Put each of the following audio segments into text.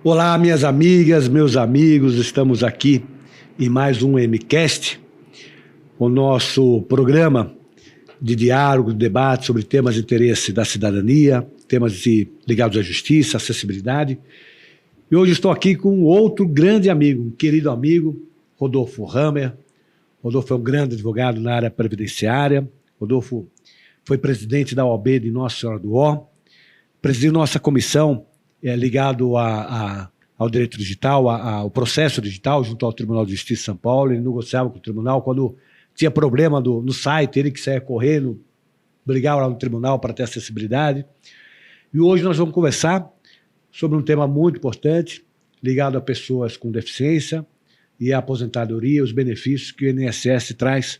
Olá, minhas amigas, meus amigos, estamos aqui em mais um MCast, o nosso programa de diálogo, debate sobre temas de interesse da cidadania, ligados à justiça, acessibilidade. E hoje estou aqui com outro grande amigo, um querido amigo, Rodolfo Hammer. Rodolfo é um grande advogado na área previdenciária. Rodolfo foi presidente da OAB de Nossa Senhora do Ó, presidiu nossa comissão ligado ao direito digital, ao processo digital, junto ao Tribunal de Justiça de São Paulo. Ele negociava com o tribunal quando tinha problema no site, ele que saía correndo, brigava lá no tribunal para ter acessibilidade. E hoje nós vamos conversar sobre um tema muito importante, ligado a pessoas com deficiência e a aposentadoria, os benefícios que o INSS traz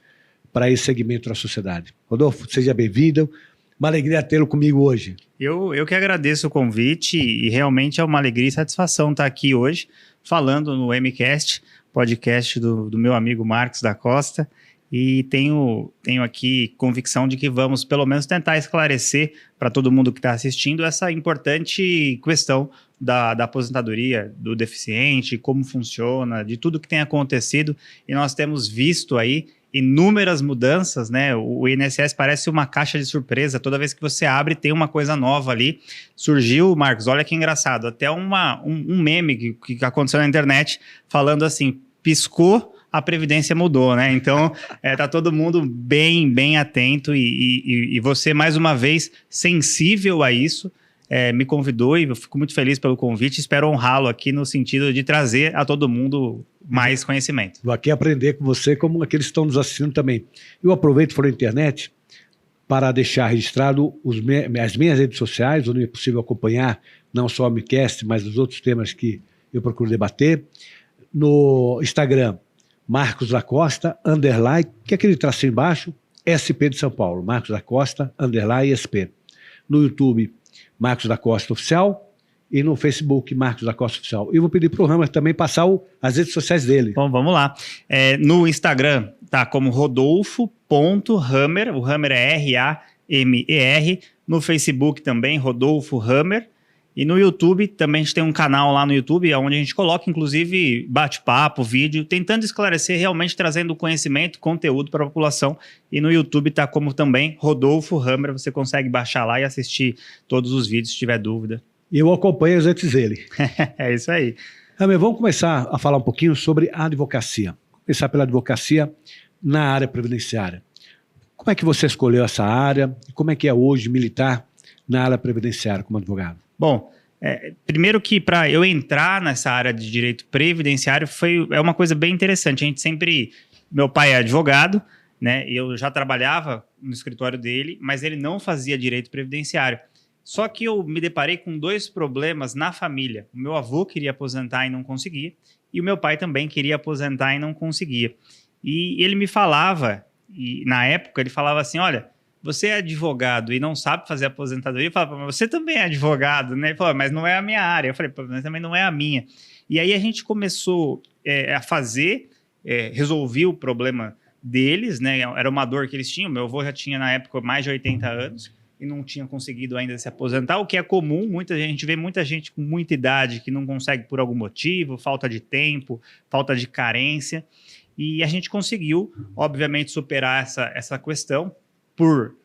para esse segmento da sociedade. Rodolfo, seja bem-vindo. Uma alegria tê-lo comigo hoje. Eu que agradeço o convite e realmente é uma alegria e satisfação estar aqui hoje falando no MCast, podcast do meu amigo Marcos da Costa, e tenho aqui convicção de que vamos pelo menos tentar esclarecer para todo mundo que está assistindo essa importante questão da aposentadoria do deficiente, como funciona, de tudo que tem acontecido, e nós temos visto aí inúmeras mudanças, né? O INSS parece uma caixa de surpresa, toda vez que você abre tem uma coisa nova ali. Surgiu, Marcos, olha que engraçado, até um meme que aconteceu na internet falando assim, piscou, a Previdência mudou, né? Então, tá todo mundo bem atento e você, mais uma vez, sensível a isso, me convidou e eu fico muito feliz pelo convite, espero honrá-lo aqui no sentido de trazer a todo mundo mais conhecimento. Vou aqui aprender com você, como aqueles que estão nos assistindo também. Eu aproveito por internet para deixar registrado as minhas redes sociais, onde é possível acompanhar não só o MCast, mas os outros temas que eu procuro debater. No Instagram, Marcos da Costa, _ que é aquele tracinho embaixo, SP de São Paulo, Marcos da Costa, _ SP. No YouTube, Marcos da Costa Oficial, e no Facebook, Marcos da Costa Oficial. E vou pedir para o Hammer também passar as redes sociais dele. Bom, vamos lá. No Instagram, tá como rodolfo.hammer, o Hammer é R-A-M-E-R. No Facebook também, Rodolfo Hammer. E no YouTube, também a gente tem um canal lá no YouTube, onde a gente coloca, inclusive, bate-papo, vídeo, tentando esclarecer, realmente trazendo conhecimento, conteúdo para a população. E no YouTube tá como também Rodolfo Hammer, você consegue baixar lá e assistir todos os vídeos, se tiver dúvida. E eu acompanho antes dele. É isso aí. Hammer, vamos começar a falar um pouquinho sobre a advocacia. Começar pela advocacia na área previdenciária. Como é que você escolheu essa área e como é que é hoje militar na área previdenciária como advogado? Bom, primeiro que para eu entrar nessa área de direito previdenciário é uma coisa bem interessante. Meu pai é advogado, né? E eu já trabalhava no escritório dele, mas ele não fazia direito previdenciário. Só que eu me deparei com dois problemas na família. O meu avô queria aposentar e não conseguia, e o meu pai também queria aposentar e não conseguia. E ele me falava, e na época ele falava assim, olha, você é advogado e não sabe fazer aposentadoria? Eu falava, mas você também é advogado, né? Ele falou, mas não é a minha área. Eu falei, mas também não é a minha. E aí a gente começou a fazer, resolvi o problema deles, né? Era uma dor que eles tinham. Meu avô já tinha, na época, mais de 80 anos e não tinha conseguido ainda se aposentar, o que é comum. A gente vê muita gente com muita idade que não consegue por algum motivo, falta de tempo, falta de carência. E a gente conseguiu, obviamente, superar essa questão. Por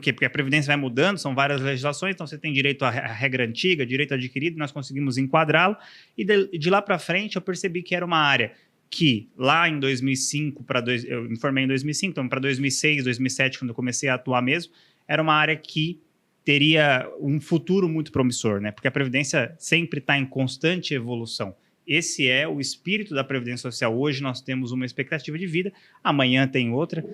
quê? Porque a Previdência vai mudando, são várias legislações, então você tem direito à regra antiga, direito adquirido, nós conseguimos enquadrá-lo, e de lá para frente eu percebi que era uma área que lá em 2005, eu me formei em 2005, então para 2006, 2007, quando eu comecei a atuar mesmo, era uma área que teria um futuro muito promissor, né? Porque a Previdência sempre está em constante evolução. Esse é o espírito da Previdência Social. Hoje nós temos uma expectativa de vida, amanhã tem outra.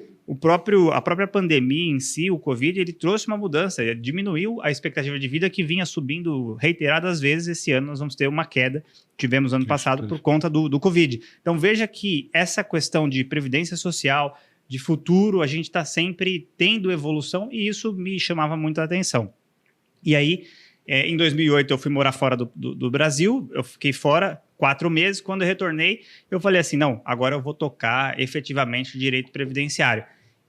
A própria pandemia em si, o Covid, ele trouxe uma mudança, ele diminuiu a expectativa de vida que vinha subindo reiteradas vezes. Esse ano nós vamos ter uma queda, tivemos ano passado por conta do Covid. Então veja que essa questão de Previdência Social, de futuro, a gente está sempre tendo evolução e isso me chamava muito a atenção. E aí, em 2008 eu fui morar fora do Brasil, eu fiquei fora 4 meses, quando eu retornei, eu falei assim, não, agora eu vou tocar efetivamente direito previdenciário.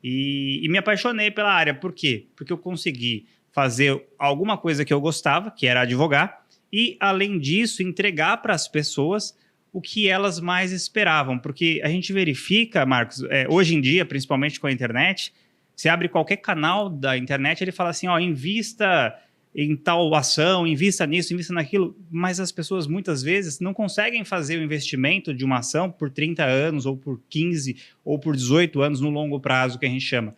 E me apaixonei pela área. Por quê? Porque eu consegui fazer alguma coisa que eu gostava, que era advogar, e, além disso, entregar para as pessoas o que elas mais esperavam. Porque a gente verifica, Marcos, hoje em dia, principalmente com a internet, você abre qualquer canal da internet, ele fala assim, ó, invista em tal ação, invista nisso, invista naquilo, mas as pessoas muitas vezes não conseguem fazer o investimento de uma ação por 30 anos, ou por 15, ou por 18 anos no longo prazo, que a gente chama.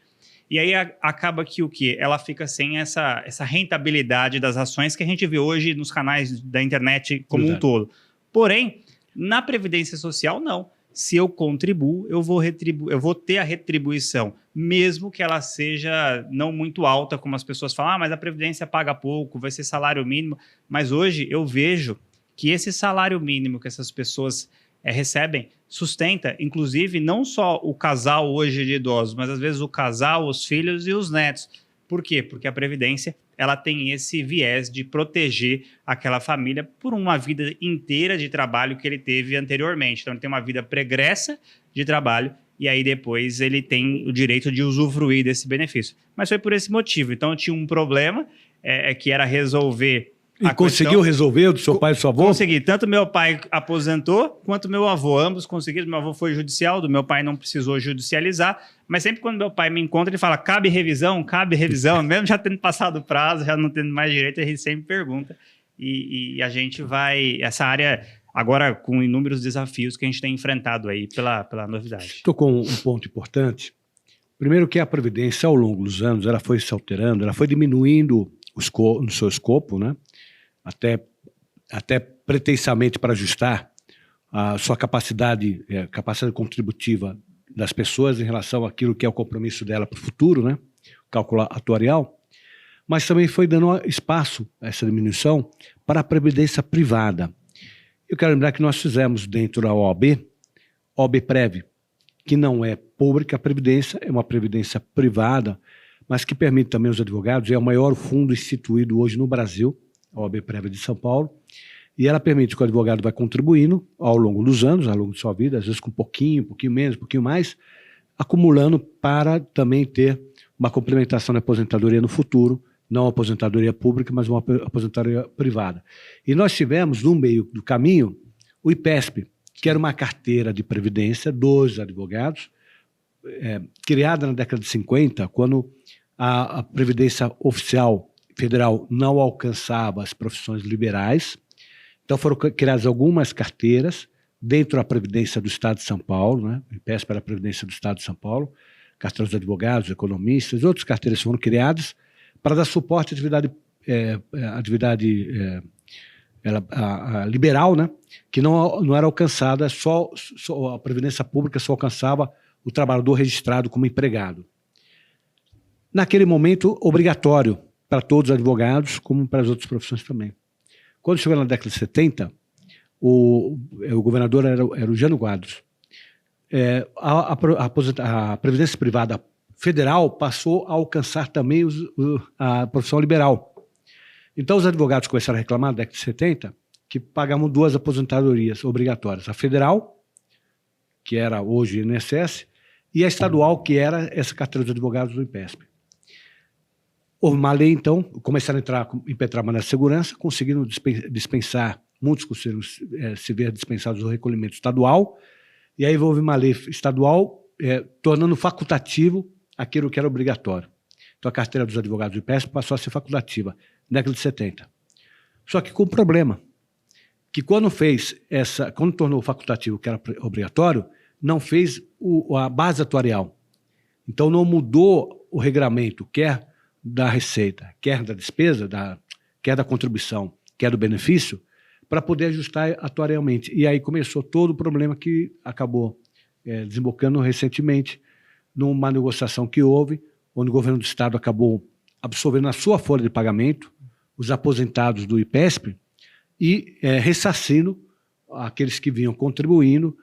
E aí acaba que o quê? Ela fica sem essa rentabilidade das ações que a gente vê hoje nos canais da internet como um todo. Porém, na Previdência Social, não. Se eu contribuo, eu vou ter a retribuição, mesmo que ela seja não muito alta, como as pessoas falam, mas a Previdência paga pouco, vai ser salário mínimo. Mas hoje eu vejo que esse salário mínimo que essas pessoas recebem sustenta, inclusive, não só o casal hoje de idosos, mas às vezes o casal, os filhos e os netos. Por quê? Porque a Previdência ela tem esse viés de proteger aquela família por uma vida inteira de trabalho que ele teve anteriormente. Então, ele tem uma vida pregressa de trabalho e aí depois ele tem o direito de usufruir desse benefício. Mas foi por esse motivo. Então, eu tinha um problema que era resolver e conseguiu resolver o do seu pai e do seu avô? Consegui. Tanto meu pai aposentou, quanto meu avô. Ambos conseguiram. Meu avô foi judicial, do meu pai não precisou judicializar. Mas sempre quando meu pai me encontra, ele fala, cabe revisão. Mesmo já tendo passado o prazo, já não tendo mais direito, ele sempre pergunta. E a gente vai... Essa área, agora, com inúmeros desafios que a gente tem enfrentado aí pela novidade. Tocou um ponto importante. Primeiro que a Previdência, ao longo dos anos, ela foi se alterando, ela foi diminuindo no seu escopo, né? Até pretensamente para ajustar a sua capacidade contributiva das pessoas em relação àquilo que é o compromisso dela para o futuro, né? O cálculo atuarial, mas também foi dando espaço a essa diminuição para a previdência privada. Eu quero lembrar que nós fizemos dentro da OAB-Prev, que não é pública a previdência, é uma previdência privada, mas que permite também aos advogados, é o maior fundo instituído hoje no Brasil, a OAB-Prev de São Paulo, e ela permite que o advogado vai contribuindo ao longo dos anos, ao longo de sua vida, às vezes com um pouquinho menos, um pouquinho mais, acumulando para também ter uma complementação da aposentadoria no futuro, não uma aposentadoria pública, mas uma aposentadoria privada. E nós tivemos, no meio do caminho, o IPESP, que era uma carteira de previdência dos advogados, criada na década de 50, quando a Previdência Oficial Federal não alcançava as profissões liberais. Então foram criadas algumas carteiras dentro da Previdência do Estado de São Paulo, né? O IPESP era a Previdência do Estado de São Paulo, carteira dos advogados, economistas, outras carteiras foram criadas para dar suporte à atividade liberal, né? Que não era alcançada, só a Previdência Pública só alcançava o trabalhador registrado como empregado. Naquele momento, obrigatório para todos os advogados, como para as outras profissões também. Quando chegou na década de 70, o governador era o Jânio Quadros. A Previdência Privada Federal passou a alcançar também a profissão liberal. Então, os advogados começaram a reclamar na década de 70 que pagavam duas aposentadorias obrigatórias. A federal, que era hoje o INSS, e a estadual, que era essa carteira de advogados do IPESP. Houve uma lei, então, começaram a impetrar maneira de segurança, conseguiram dispensar, muitos conseguiram se ver dispensados do recolhimento estadual, e aí houve uma lei estadual tornando facultativo aquilo que era obrigatório. Então a carteira dos advogados do IPESP passou a ser facultativa, na década de 70. Só que com um problema, que quando tornou facultativo, que era obrigatório, não fez a base atuarial. Então não mudou o regramento, quer da receita, quer da despesa, quer da contribuição, quer do benefício, para poder ajustar atuarialmente. E aí começou todo o problema que acabou desembocando recentemente numa negociação que houve, onde o governo do Estado acabou absorvendo na sua folha de pagamento os aposentados do IPESP e ressarcindo aqueles que vinham contribuindo,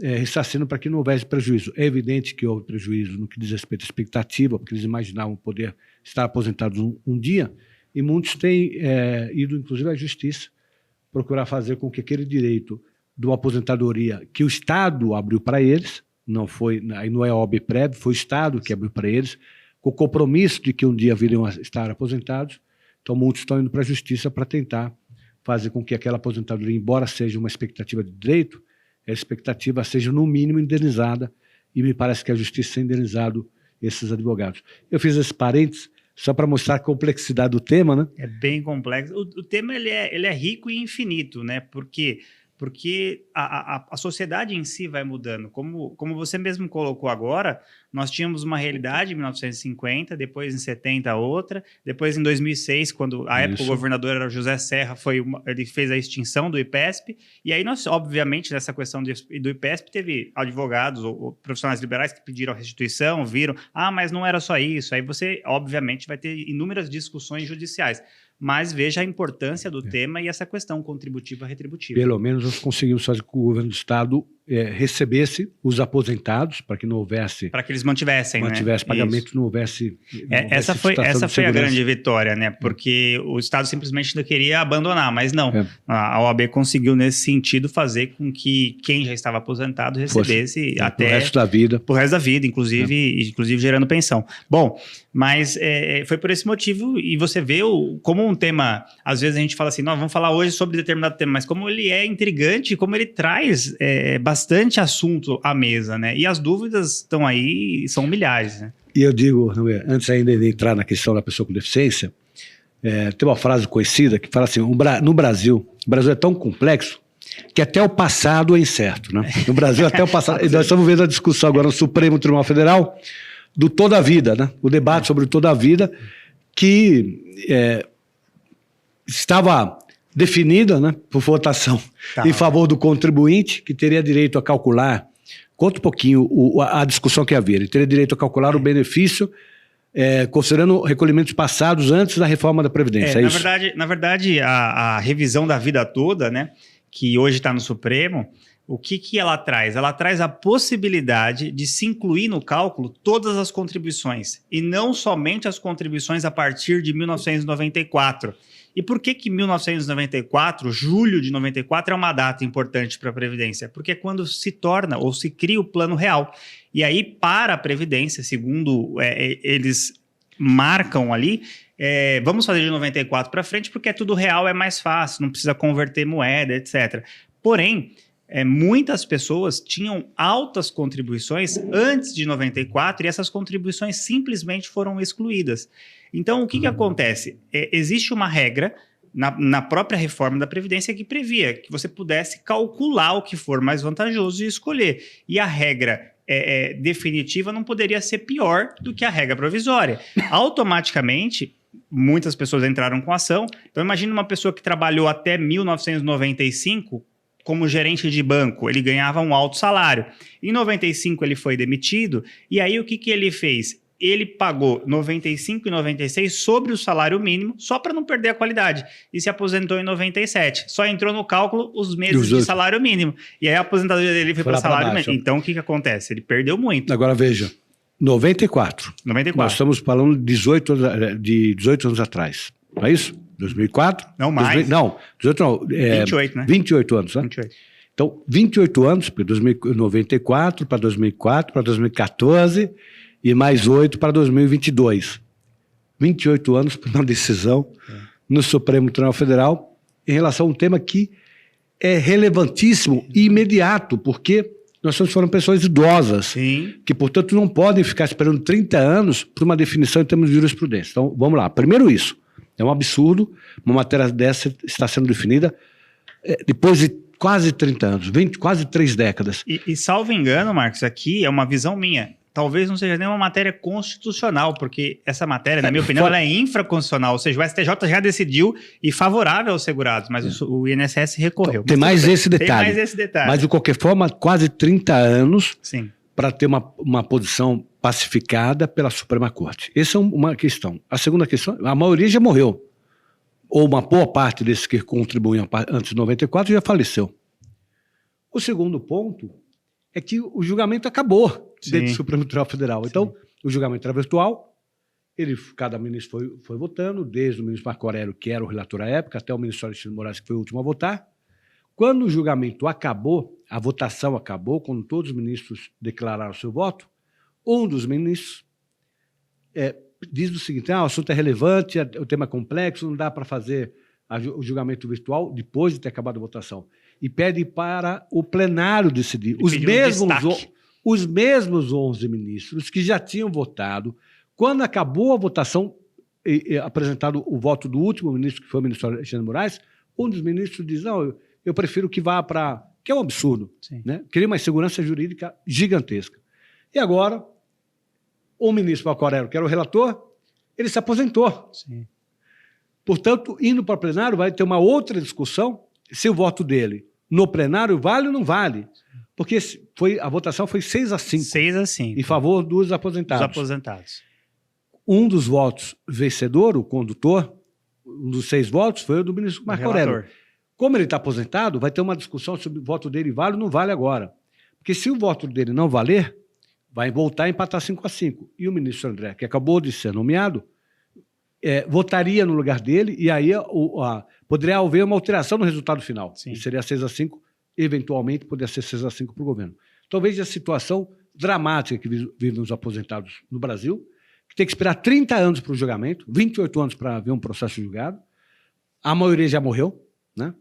ressarcindo para que não houvesse prejuízo. É evidente que houve prejuízo no que diz respeito à expectativa, porque eles imaginavam poder estar aposentados um dia, e muitos têm ido, inclusive, à justiça, procurar fazer com que aquele direito de uma aposentadoria que o Estado abriu para eles, aí não é a OAB-Prev, foi o Estado que abriu para eles, com o compromisso de que um dia viriam a estar aposentados. Então muitos estão indo para a justiça para tentar fazer com que aquela aposentadoria, embora seja uma expectativa de direito, a expectativa seja, no mínimo, indenizada, e me parece que a justiça tem indenizado esses advogados. Eu fiz esse parênteses só para mostrar a complexidade do tema, né? É bem complexo. O tema ele é rico e infinito, né? Porque a sociedade em si vai mudando. Como você mesmo colocou agora, nós tínhamos uma realidade em 1950, depois em 70 outra, depois em 2006, quando a época o governador era o José Serra, ele fez a extinção do IPESP, e aí nós, obviamente, nessa questão do IPESP, teve advogados ou profissionais liberais que pediram a restituição, viram, mas não era só isso, aí você, obviamente, vai ter inúmeras discussões judiciais. Mas veja a importância do tema e essa questão contributiva-retributiva. Pelo menos nós conseguimos fazer com que o governo do Estado recebesse os aposentados, para que não houvesse... Para que eles mantivessem, pagamento, isso. Não houvesse... Essa foi a grande vitória, né? Porque o Estado simplesmente não queria abandonar, mas não. A OAB conseguiu, nesse sentido, fazer com que quem já estava aposentado recebesse até... Pro resto da vida. Pro resto da vida, inclusive gerando pensão. Bom, mas foi por esse motivo, e você vê como um tema... Às vezes a gente fala assim, vamos falar hoje sobre determinado tema, mas como ele é intrigante, como ele traz bastante assunto à mesa, né? E as dúvidas estão aí, são milhares, né? E eu digo, antes ainda de entrar na questão da pessoa com deficiência, tem uma frase conhecida que fala assim, no Brasil, o Brasil é tão complexo que até o passado é incerto, né? No Brasil, até o passado... E nós estamos vendo a discussão agora no Supremo Tribunal Federal do toda a vida, né? O debate sobre o toda a vida que estava definida, né, por votação em favor do contribuinte, que teria direito a calcular, conta um pouquinho a discussão que havia, ele teria direito a calcular o benefício considerando recolhimentos passados antes da reforma da Previdência, isso? Na verdade, a revisão da vida toda, né, que hoje está no Supremo, o que ela traz? Ela traz a possibilidade de se incluir no cálculo todas as contribuições, e não somente as contribuições a partir de 1994. E por que 1994, julho de 94, é uma data importante para a Previdência? Porque é quando se torna ou se cria o Plano Real. E aí, para a Previdência, segundo eles marcam ali, vamos fazer de 94 para frente, porque é tudo real, é mais fácil, não precisa converter moeda, etc. Porém, muitas pessoas tinham altas contribuições antes de 94 e essas contribuições simplesmente foram excluídas. Então, o que acontece? Existe uma regra na própria reforma da Previdência que previa que você pudesse calcular o que for mais vantajoso e escolher. E a regra definitiva não poderia ser pior do que a regra provisória. Automaticamente, muitas pessoas entraram com ação. Então, imagine uma pessoa que trabalhou até 1995 como gerente de banco, ele ganhava um alto salário. Em 95 ele foi demitido, e aí o que ele fez? Ele pagou 95 e 96 sobre o salário mínimo, só para não perder a qualidade, e se aposentou em 97. Só entrou no cálculo os meses de salário mínimo. E aí a aposentadoria dele foi para o salário mínimo. Então o que acontece? Ele perdeu muito. Agora veja, 94. Nós estamos falando de 18 anos atrás, não é isso? 2004? Não, mais. 18 não. 28, né? 28 anos, né? 28. Então, 28 anos, 94 para 2004, para 2014 e mais 8 para 2022. 28 anos para uma decisão no Supremo Tribunal Federal em relação a um tema que é relevantíssimo e imediato, porque nós foram pessoas idosas, sim, que, portanto, não podem ficar esperando 30 anos para uma definição em termos de jurisprudência. Então, vamos lá. Primeiro isso. É um absurdo, uma matéria dessa está sendo definida depois de quase 30 anos, quase 3 décadas. E salvo engano, Marcos, aqui é uma visão minha. Talvez não seja nem uma matéria constitucional, porque essa matéria, na minha opinião, ela é infraconstitucional. Ou seja, o STJ já decidiu e favorável aos segurados, mas o INSS recorreu. Tem mais esse detalhe. Tem mais esse detalhe. Mas, de qualquer forma, quase 30 anos para ter uma posição pacificada pela Suprema Corte. Essa é uma questão. A segunda questão, a maioria já morreu. Ou uma boa parte desses que contribuíam antes de 94 já faleceu. O segundo ponto é que o julgamento acabou dentro do Supremo Tribunal Federal. Então, o julgamento era virtual, cada ministro foi votando, desde o ministro Marco Aurélio, que era o relator à época, até o ministro Alexandre de Moraes, que foi o último a votar. Quando o julgamento acabou, a votação acabou, quando todos os ministros declararam seu voto, um dos ministros diz o seguinte: o assunto é relevante, o tema é complexo, não dá para fazer o julgamento virtual depois de ter acabado a votação. E pede para o plenário decidir. Os mesmos 11 ministros que já tinham votado, quando acabou a votação, apresentado o voto do último ministro, que foi o ministro Alexandre de Moraes, um dos ministros diz, não, eu prefiro que vá para... Que é um absurdo. Né? Cria uma insegurança jurídica gigantesca. E agora, o ministro Marco Aurélio, que era o relator, ele se aposentou. Sim. Portanto, indo para o plenário, vai ter uma outra discussão se o voto dele no plenário vale ou não vale. Porque a votação foi 6-5. 6-5. Em favor dos aposentados. Dos aposentados. Um dos votos vencedor, o condutor, um dos 6 votos, foi o do ministro Marco Aurélio. Como ele está aposentado, vai ter uma discussão sobre o voto dele vale ou não vale agora. Porque se o voto dele não valer, vai voltar a empatar 5-5. E o ministro André, que acabou de ser nomeado, votaria no lugar dele e aí poderia haver uma alteração no resultado final. Sim. E seria 6-5, eventualmente poderia ser 6-5 para o governo. Então veja a situação dramática que vivem os aposentados no Brasil, que tem que esperar 30 anos para o julgamento, 28 anos para ver um processo julgado. A maioria já morreu, né?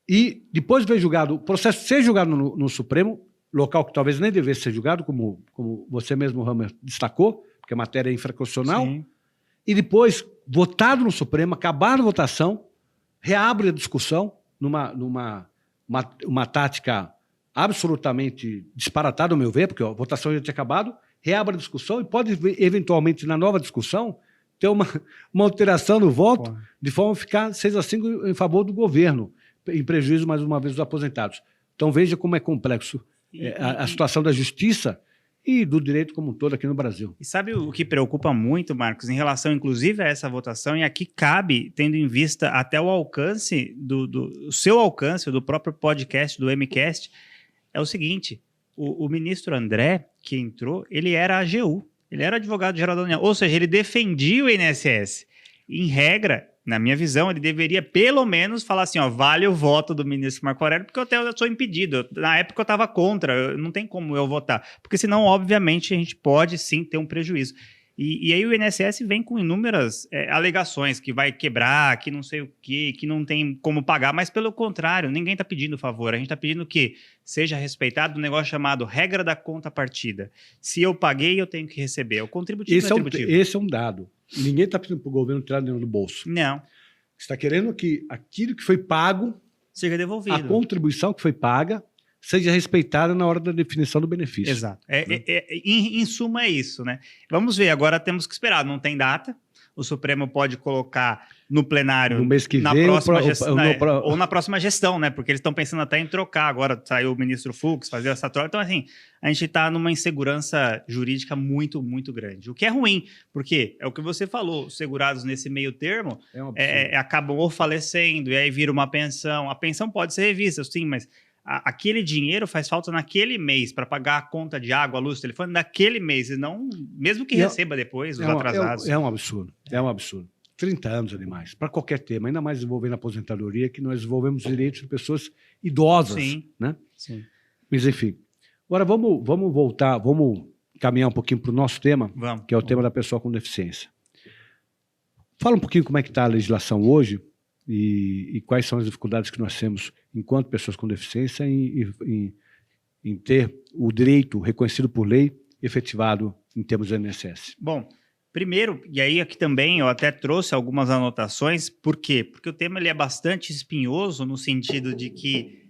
E depois de ver julgado, o processo ser julgado no Supremo, local que talvez nem devesse ser julgado, como você mesmo, Hammer, destacou, porque a matéria é infraconstitucional. Sim. E depois, votado no Supremo, acabar a votação, reabre a discussão numa tática absolutamente disparatada, ao meu ver, porque a votação já tinha acabado, reabre a discussão e pode, eventualmente, na nova discussão, ter uma alteração no voto, de forma a ficar 6-5 em favor do governo, em prejuízo, mais uma vez, dos aposentados. Então, veja como é complexo a situação da justiça e do direito como um todo aqui no Brasil. E sabe o que preocupa muito, Marcos, em relação, inclusive, a essa votação, e aqui cabe, tendo em vista até o alcance, do seu alcance, do próprio podcast, do MCast, é o seguinte, o ministro André, que entrou, ele era AGU, ele era advogado-geral da União, ou seja, ele defendia o INSS. Em regra, na minha visão, ele deveria pelo menos falar assim, vale o voto do ministro Marco Aurélio, porque eu sou impedido. Na época eu estava contra, não tem como eu votar. Porque senão, obviamente, a gente pode sim ter um prejuízo. E aí o INSS vem com inúmeras alegações, que vai quebrar, que não sei o quê, que não tem como pagar, mas pelo contrário, ninguém está pedindo favor. A gente está pedindo que seja respeitado um negócio chamado regra da contrapartida. Se eu paguei, eu tenho que receber. O contributivo retributivo. Esse é um dado. Ninguém está pedindo para o governo tirar dinheiro do bolso. Não. Você está querendo que aquilo que foi pago, seja devolvido. A contribuição que foi paga, seja respeitada na hora da definição do benefício. Exato. Em suma, é isso, né? Vamos ver, agora temos que esperar. Não tem data. O Supremo pode colocar no plenário no mês que vem ou na próxima gestão, né? Porque eles estão pensando até em trocar. Agora saiu o ministro Fux, fazer essa troca. Então, assim, a gente está numa insegurança jurídica muito, muito grande. O que é ruim, porque é o que você falou, os segurados nesse meio termo acabam ou falecendo, e aí vira uma pensão. A pensão pode ser revista, sim, mas aquele dinheiro faz falta naquele mês para pagar a conta de água, luz, telefone daquele mês, e não, mesmo que receba depois, os atrasados. É um absurdo, é um absurdo. 30 anos ali mais, para qualquer tema, ainda mais envolvendo a aposentadoria, que nós desenvolvemos direitos de pessoas idosas. Sim, né? Sim. Mas, enfim. Agora, vamos voltar, vamos caminhar um pouquinho para o nosso tema, que é o tema da pessoa com deficiência. Fala um pouquinho como é que está a legislação hoje, e quais são as dificuldades que nós temos enquanto pessoas com deficiência em ter o direito reconhecido por lei efetivado em termos do INSS. Bom, primeiro, e aí aqui também eu até trouxe algumas anotações, por quê? Porque o tema ele é bastante espinhoso no sentido de que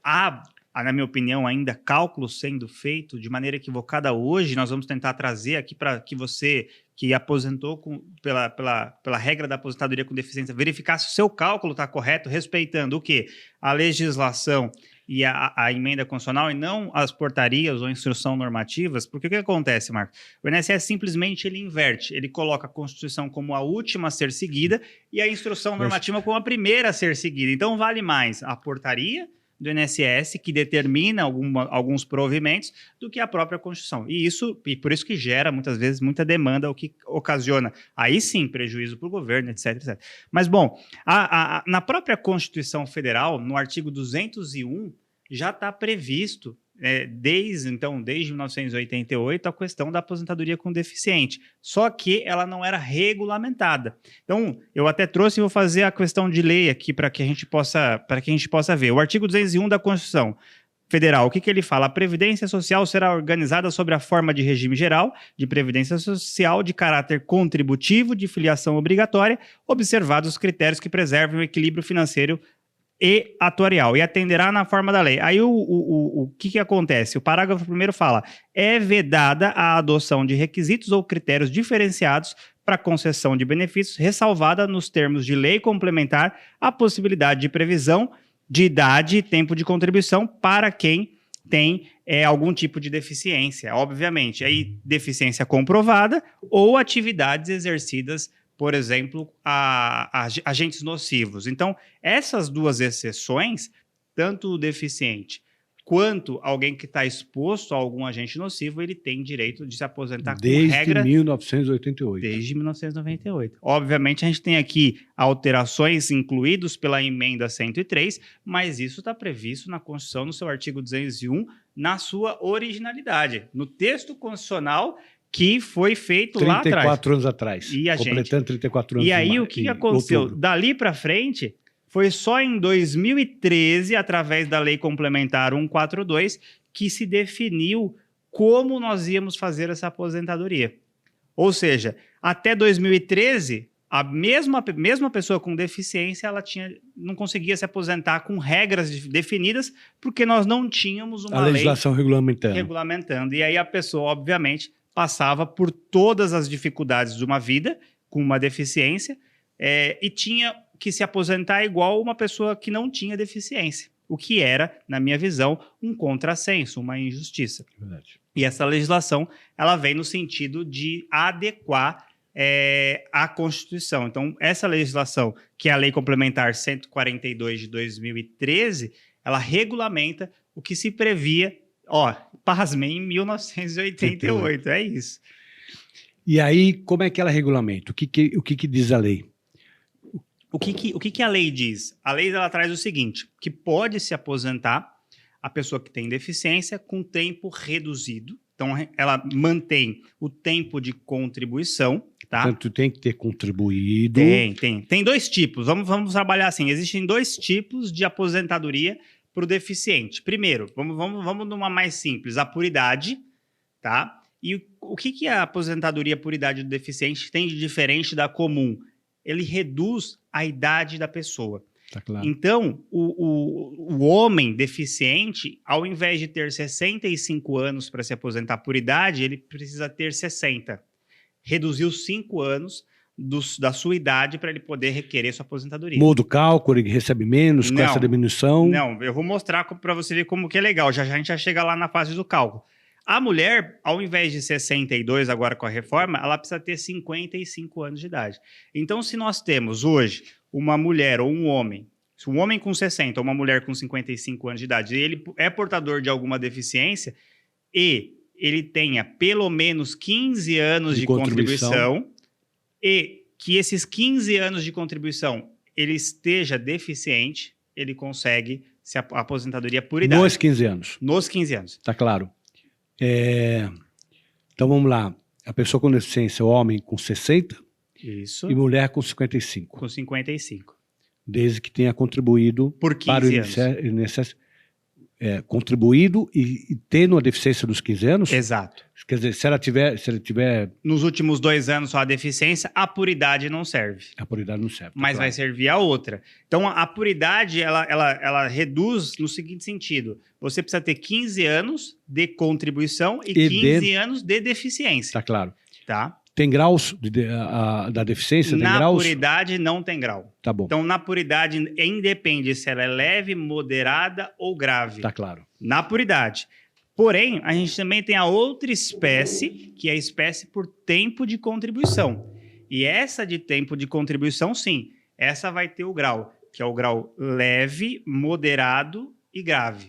há, na minha opinião, ainda cálculos sendo feito de maneira equivocada hoje. Nós vamos tentar trazer aqui para que você que aposentou pela regra da aposentadoria com deficiência, verificar se o seu cálculo está correto, respeitando o quê? A legislação e a emenda constitucional, e não as portarias ou instrução normativas. Porque o que acontece, Marco? O INSS simplesmente ele inverte, ele coloca a Constituição como a última a ser seguida e a instrução normativa como a primeira a ser seguida. Então vale mais a portaria do INSS, que determina alguns provimentos, do que a própria Constituição. E por isso que gera, muitas vezes, muita demanda, o que ocasiona, aí sim, prejuízo para o governo, etc, etc. Mas, bom, na própria Constituição Federal, no artigo 201, já está previsto desde 1988, a questão da aposentadoria com deficiente. Só que ela não era regulamentada. Então, eu até trouxe e vou fazer a questão de lei aqui para que a gente possa ver. O artigo 201 da Constituição Federal, o que ele fala? A Previdência Social será organizada sobre a forma de regime geral de Previdência Social de caráter contributivo de filiação obrigatória, observados os critérios que preservem o equilíbrio financeiro e atuarial, e atenderá na forma da lei. Aí o que acontece? O parágrafo 1º fala: é vedada a adoção de requisitos ou critérios diferenciados para concessão de benefícios, ressalvada nos termos de lei complementar a possibilidade de previsão de idade e tempo de contribuição para quem tem algum tipo de deficiência, obviamente. Aí, deficiência comprovada ou atividades exercidas, por exemplo, a agentes nocivos. Então, essas duas exceções, tanto o deficiente quanto alguém que está exposto a algum agente nocivo, ele tem direito de se aposentar com regra... Desde 1988. Desde 1998. Obviamente, a gente tem aqui alterações incluídas pela emenda 103, mas isso está previsto na Constituição, no seu artigo 201, na sua originalidade. No texto constitucional que foi feito lá atrás. 34 anos atrás. Completando 34 anos. E aí, o que aconteceu? Outubro. Dali para frente... Foi só em 2013, através da Lei Complementar 142, que se definiu como nós íamos fazer essa aposentadoria. Ou seja, até 2013, a mesma pessoa com deficiência não conseguia se aposentar com regras definidas, porque nós não tínhamos uma lei... A legislação regulamentando. E aí a pessoa, obviamente, passava por todas as dificuldades de uma vida com uma deficiência e tinha que se aposentar igual uma pessoa que não tinha deficiência, o que era, na minha visão, um contrassenso, uma injustiça. Verdade. E essa legislação, ela vem no sentido de adequar a Constituição. Então, essa legislação, que é a Lei Complementar 142 de 2013, ela regulamenta o que se previa, pasmem, em 1988, é isso. E aí, como é que ela regulamenta? O que diz a lei? O que a lei diz? A lei ela traz o seguinte, que pode se aposentar a pessoa que tem deficiência com tempo reduzido. Então, ela mantém o tempo de contribuição, tá? Portanto, tem que ter contribuído. Tem dois tipos. Vamos trabalhar assim. Existem dois tipos de aposentadoria para o deficiente. Primeiro, vamos numa mais simples, a por idade, tá? E o que a aposentadoria por idade do deficiente tem de diferente da comum? Ele reduz a idade da pessoa. Tá claro. Então, o homem deficiente, ao invés de ter 65 anos para se aposentar por idade, ele precisa ter 60. Reduziu 5 anos da sua idade para ele poder requerer sua aposentadoria. Muda o cálculo, ele recebe menos com essa diminuição? Não, eu vou mostrar para você ver como que é legal. Já a gente já chega lá na fase do cálculo. A mulher, ao invés de 62 agora com a reforma, ela precisa ter 55 anos de idade. Então, se nós temos hoje uma mulher ou um homem, um homem com 60 ou uma mulher com 55 anos de idade, e ele é portador de alguma deficiência e ele tenha pelo menos 15 anos de contribuição e que esses 15 anos de contribuição ele esteja deficiente, ele consegue a aposentadoria por idade. Nos 15 anos. Nos 15 anos. Tá claro. Então vamos lá. A pessoa com deficiência, homem com 60 Isso. E mulher com 55. Com 55. Desde que tenha contribuído por 15 para o anos. Contribuído e tendo a deficiência dos 15 anos? Exato. Quer dizer, se ela tiver... Nos últimos 2 anos só a deficiência, a puridade não serve. A puridade não serve. Mas vai servir a outra. Então, a puridade, ela reduz no seguinte sentido. Você precisa ter 15 anos de contribuição e 15 anos de deficiência. Tá claro. Tá? Tem graus da deficiência? Na puridade não tem grau. Tá bom. Então, na puridade, independe se ela é leve, moderada ou grave. Tá claro. Na puridade. Porém, a gente também tem a outra espécie, que é a espécie por tempo de contribuição. E essa de tempo de contribuição, sim, essa vai ter o grau, que é o grau leve, moderado e grave.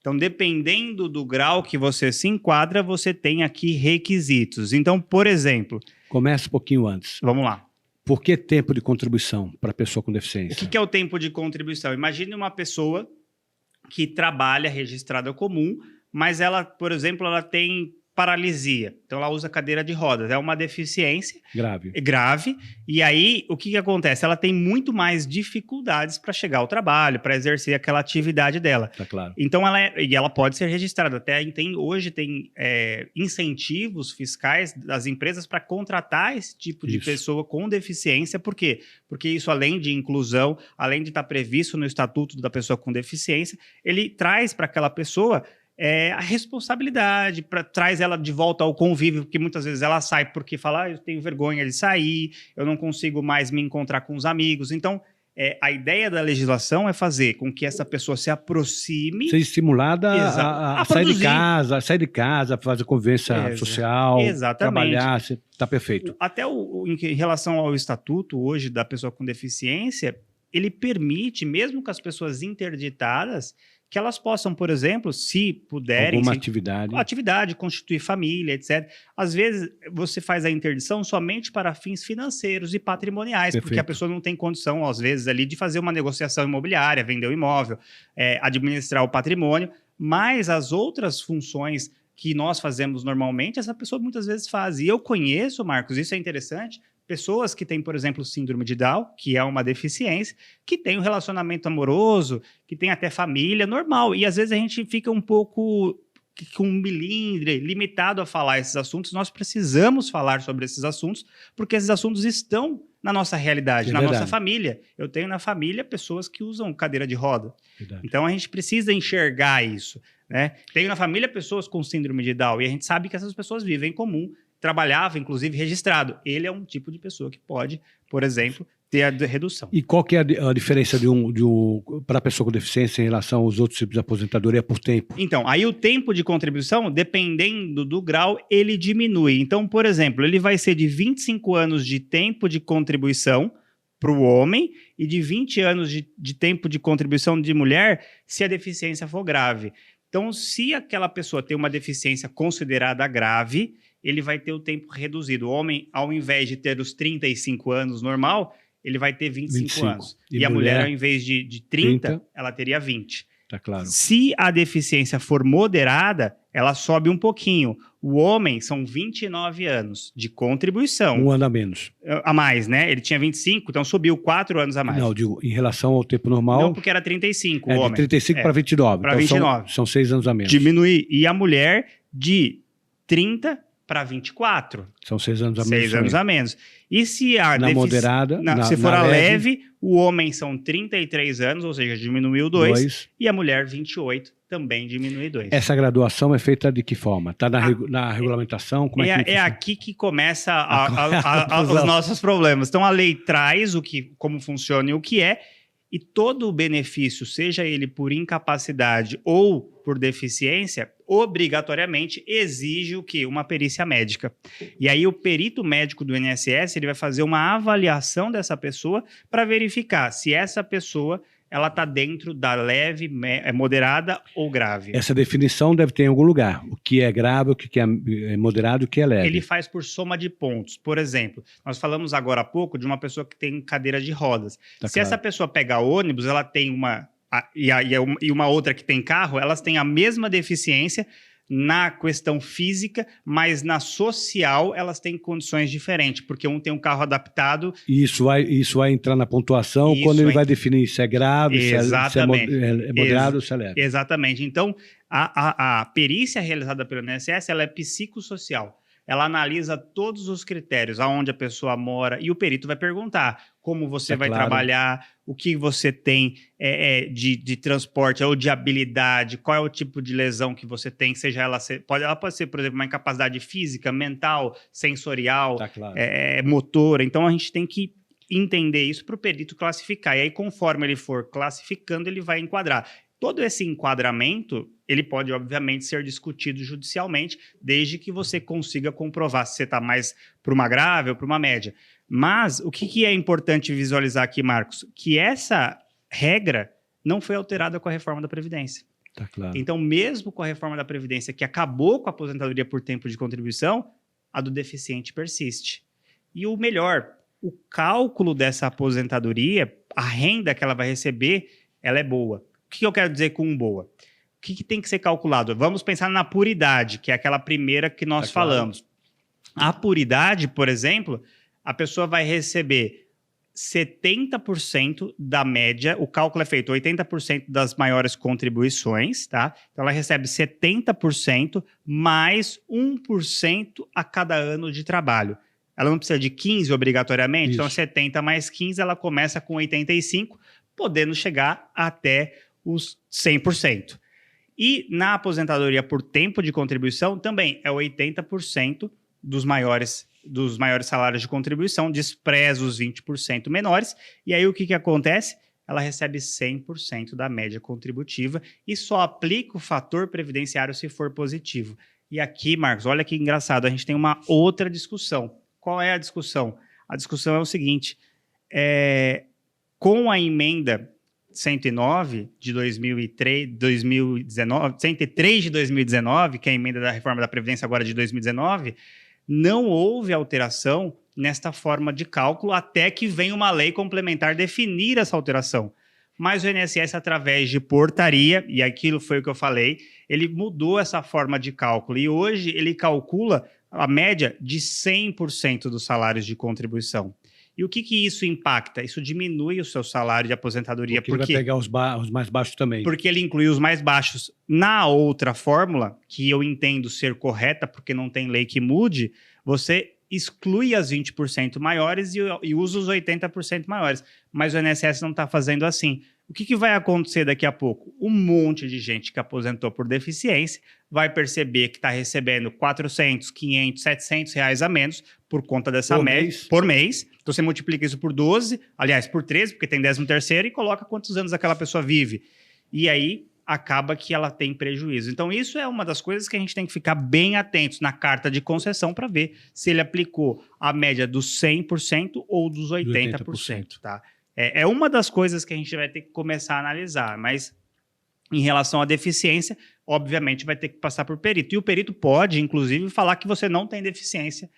Então, dependendo do grau que você se enquadra, você tem aqui requisitos. Então, por exemplo... Começa um pouquinho antes. Vamos lá. Por que tempo de contribuição para a pessoa com deficiência? O que é o tempo de contribuição? Imagine uma pessoa que trabalha registrada comum, mas ela, por exemplo, ela tem paralisia. Então, ela usa cadeira de rodas. É uma deficiência grave. E aí, o que acontece? Ela tem muito mais dificuldades para chegar ao trabalho, para exercer aquela atividade dela. Tá claro. Então, ela pode ser registrada. Até hoje tem incentivos fiscais das empresas para contratar esse tipo de pessoa com deficiência. Por quê? Porque isso, além de inclusão, além de estar previsto no Estatuto da Pessoa com Deficiência, ele traz para aquela pessoa a responsabilidade, traz ela de volta ao convívio, porque muitas vezes ela sai porque fala, eu tenho vergonha de sair, eu não consigo mais me encontrar com os amigos. Então, a ideia da legislação é fazer com que essa pessoa se aproxime... Ser estimulada a sair de casa, fazer convivência social, trabalhar, está perfeito. Até em relação ao estatuto hoje da pessoa com deficiência, ele permite, mesmo com as pessoas interditadas, que elas possam, por exemplo, se puderem... Alguma atividade, constituir família, etc. Às vezes, você faz a interdição somente para fins financeiros e patrimoniais, Perfeito. Porque a pessoa não tem condição, às vezes, ali de fazer uma negociação imobiliária, vender o imóvel, administrar o patrimônio, mas as outras funções que nós fazemos normalmente, essa pessoa muitas vezes faz. E eu conheço, Marcos, isso é interessante, pessoas que têm, por exemplo, síndrome de Down, que é uma deficiência, que tem um relacionamento amoroso, que tem até família, normal. E às vezes a gente fica um pouco com um milindre, limitado a falar esses assuntos. Nós precisamos falar sobre esses assuntos, porque esses assuntos estão na nossa realidade, na nossa família. Eu tenho na família pessoas que usam cadeira de roda. Verdade. Então a gente precisa enxergar isso, né? Tenho na família pessoas com síndrome de Down, e a gente sabe que essas pessoas vivem em comum, trabalhava, inclusive, registrado. Ele é um tipo de pessoa que pode, por exemplo, ter a redução. E qual que é a diferença para a pessoa com deficiência em relação aos outros tipos de aposentadoria por tempo? Então, aí o tempo de contribuição, dependendo do grau, ele diminui. Então, por exemplo, ele vai ser de 25 anos de tempo de contribuição para o homem e de 20 anos de tempo de contribuição de mulher se a deficiência for grave. Então, se aquela pessoa tem uma deficiência considerada grave, ele vai ter o tempo reduzido. O homem, ao invés de ter os 35 anos normal, ele vai ter 25 anos. E a mulher, ao invés de 30, ela teria 20. Tá claro. Se a deficiência for moderada, ela sobe um pouquinho. O homem são 29 anos de contribuição. Um ano a menos. A mais, né? Ele tinha 25, então subiu 4 anos a mais. Não, digo, em relação ao tempo normal... Não, porque era 35 o homem. De 35 para 29. Para então 29. São 6 anos a menos. Diminuir. E a mulher de 30 para 24. São 6 anos a menos. 6 anos a menos. E se a moderada... se for a leve, o homem são 33 anos, ou seja, diminuiu 2. E a mulher 28, também diminui 2. Essa graduação é feita de que forma? Está na regulamentação? Como é aqui que começa os nossos problemas. Então, a lei traz como funciona e o que é, e todo o benefício, seja ele por incapacidade ou por deficiência, obrigatoriamente exige o quê? Uma perícia médica. E aí o perito médico do INSS ele vai fazer uma avaliação dessa pessoa para verificar se essa pessoa ela está dentro da leve, moderada ou grave. Essa definição deve ter em algum lugar. O que é grave, o que é moderado e o que é leve. Ele faz por soma de pontos. Por exemplo, nós falamos agora há pouco de uma pessoa que tem cadeira de rodas. Se essa pessoa pega ônibus, ela tem e uma outra que tem carro, elas têm a mesma deficiência na questão física, mas na social elas têm condições diferentes, porque um tem um carro adaptado... Isso vai entrar na pontuação quando ele vai definir se é grave, se é moderado ou se é leve. Exatamente. Então, a perícia realizada pelo INSS ela é psicossocial. Ela analisa todos os critérios, aonde a pessoa mora, e o perito vai perguntar como você vai trabalhar, o que você tem de transporte ou de habilidade, qual é o tipo de lesão que você tem, seja ela pode ser, por exemplo, uma incapacidade física, mental, sensorial, motora. Então, a gente tem que entender isso para o perito classificar. E aí, conforme ele for classificando, ele vai enquadrar. Todo esse enquadramento, ele pode, obviamente, ser discutido judicialmente, desde que você consiga comprovar se você está mais para uma grave ou para uma média. Mas o que é importante visualizar aqui, Marcos? Que essa regra não foi alterada com a reforma da Previdência. Tá claro. Então, mesmo com a reforma da Previdência, que acabou com a aposentadoria por tempo de contribuição, a do deficiente persiste. E o melhor, o cálculo dessa aposentadoria, a renda que ela vai receber, ela é boa. O que eu quero dizer com boa? que tem que ser calculado? Vamos pensar na puridade, que é aquela primeira que nós falamos. A puridade, por exemplo, a pessoa vai receber 70% da média, o cálculo é feito 80% das maiores contribuições, tá? Então ela recebe 70% mais 1% a cada ano de trabalho. Ela não precisa de 15 obrigatoriamente, Isso. então 70 mais 15, ela começa com 85, podendo chegar até os 100%. E na aposentadoria por tempo de contribuição também é 80% dos maiores salários de contribuição, despreza os 20% menores, e aí o que acontece? Ela recebe 100% da média contributiva e só aplica o fator previdenciário se for positivo. E aqui, Marcos, olha que engraçado, a gente tem uma outra discussão. Qual é a discussão? A discussão é o seguinte, com a emenda 109 de 2019, 103 de 2019, que é a emenda da reforma da Previdência agora de 2019, não houve alteração nesta forma de cálculo até que venha uma lei complementar definir essa alteração. Mas o INSS, através de portaria, e aquilo foi o que eu falei, ele mudou essa forma de cálculo e hoje ele calcula a média de 100% dos salários de contribuição. E o que isso impacta? Isso diminui o seu salário de aposentadoria. Porque ele vai pegar os mais baixos também. Porque ele inclui os mais baixos. Na outra fórmula, que eu entendo ser correta, porque não tem lei que mude, você exclui as 20% maiores e usa os 80% maiores. Mas o INSS não está fazendo assim. O que vai acontecer daqui a pouco? Um monte de gente que aposentou por deficiência vai perceber que está recebendo 400, 500, 700 reais a menos por conta dessa média por mês. Então você multiplica isso por 12, aliás, por 13, porque tem 13º, e coloca quantos anos aquela pessoa vive. E aí acaba que ela tem prejuízo. Então isso é uma das coisas que a gente tem que ficar bem atentos na carta de concessão para ver se ele aplicou a média dos 100% ou dos 80%. Tá? É uma das coisas que a gente vai ter que começar a analisar, mas em relação à deficiência, obviamente vai ter que passar por perito. E o perito pode, inclusive, falar que você não tem deficiência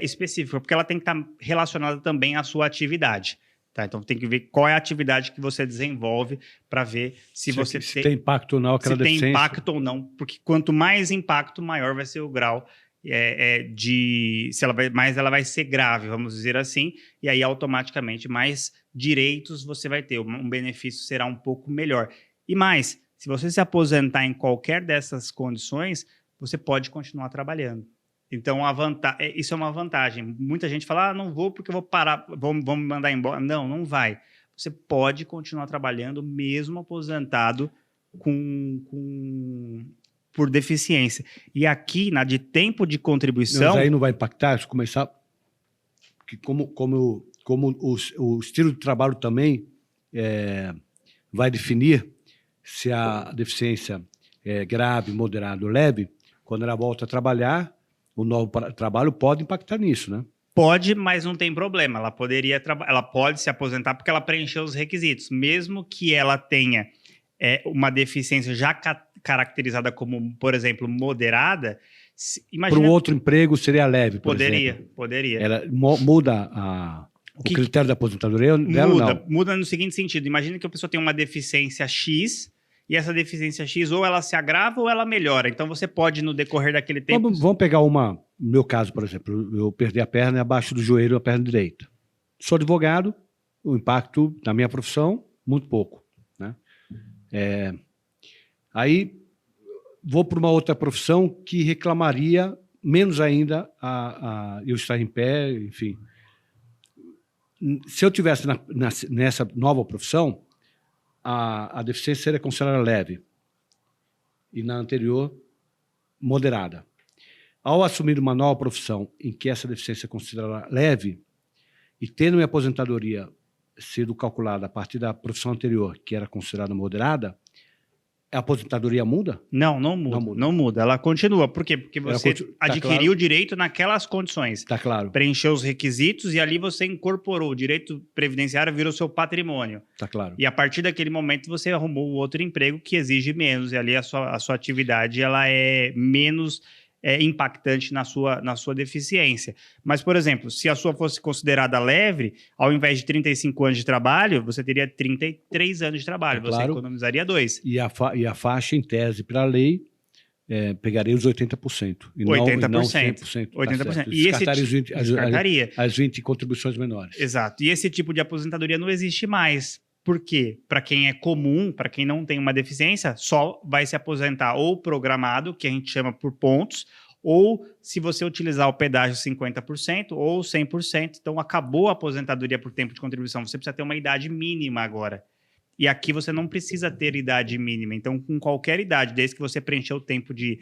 específica, porque ela tem que estar relacionada também à sua atividade. Tá? Então tem que ver qual é a atividade que você desenvolve para ver se você tem impacto ou não aquela deficiência. Se tem impacto ou não, porque quanto mais impacto, maior vai ser o grau mais ela vai ser grave, vamos dizer assim, e aí automaticamente mais direitos você vai ter, um benefício será um pouco melhor. E mais, se você se aposentar em qualquer dessas condições, você pode continuar trabalhando. Então, isso é uma vantagem. Muita gente fala, não vou porque eu vou parar, vão me mandar embora. Não vai. Você pode continuar trabalhando mesmo aposentado por deficiência. E aqui, na de tempo de contribuição... Mas aí não vai impactar, se começar... Porque como o estilo de trabalho também vai definir se a deficiência é grave, moderada ou leve, quando ela volta a trabalhar, o novo trabalho pode impactar nisso, né? Pode, mas não tem problema. Ela pode se aposentar porque ela preencheu os requisitos. Mesmo que ela tenha uma deficiência já caracterizada como, por exemplo, moderada, imagina... Para um outro emprego seria leve, por exemplo. Poderia. Ela muda o critério da aposentadoria dela ou não? Muda no seguinte sentido. Imagina que a pessoa tem uma deficiência X e essa deficiência X ou ela se agrava ou ela melhora. Então você pode, no decorrer daquele tempo... Vamos pegar no meu caso, por exemplo, eu perdi a perna abaixo do joelho, a perna direita. Sou advogado, o impacto na minha profissão, muito pouco, né? Aí vou para uma outra profissão que reclamaria menos ainda eu estar em pé, enfim. Se eu tivesse nessa nova profissão, a deficiência seria considerada leve e na anterior moderada. Ao assumir uma nova profissão em que essa deficiência é considerada leve e tendo minha aposentadoria sido calculada a partir da profissão anterior, que era considerada moderada, a aposentadoria muda? Não muda. Ela continua. Por quê? Porque você adquiriu o direito naquelas condições. Tá claro. Preencheu os requisitos e ali você incorporou. O direito previdenciário virou seu patrimônio. Tá claro. E a partir daquele momento você arrumou outro emprego que exige menos. E ali a sua atividade ela é menos impactante na sua deficiência. Mas, por exemplo, se a sua fosse considerada leve, ao invés de 35 anos de trabalho, você teria 33 anos de trabalho, você economizaria 2. E a faixa, em tese, para a lei, pegaria os 80%. E 80%. Não 100%. 80%. Tá, e descartaria as 20 contribuições menores. Exato. E esse tipo de aposentadoria não existe mais. Por quê? Para quem é comum, para quem não tem uma deficiência, só vai se aposentar ou programado, que a gente chama por pontos, ou se você utilizar o pedágio 50% ou 100%. Então, acabou a aposentadoria por tempo de contribuição. Você precisa ter uma idade mínima agora. E aqui você não precisa ter idade mínima. Então, com qualquer idade, desde que você preencher o tempo de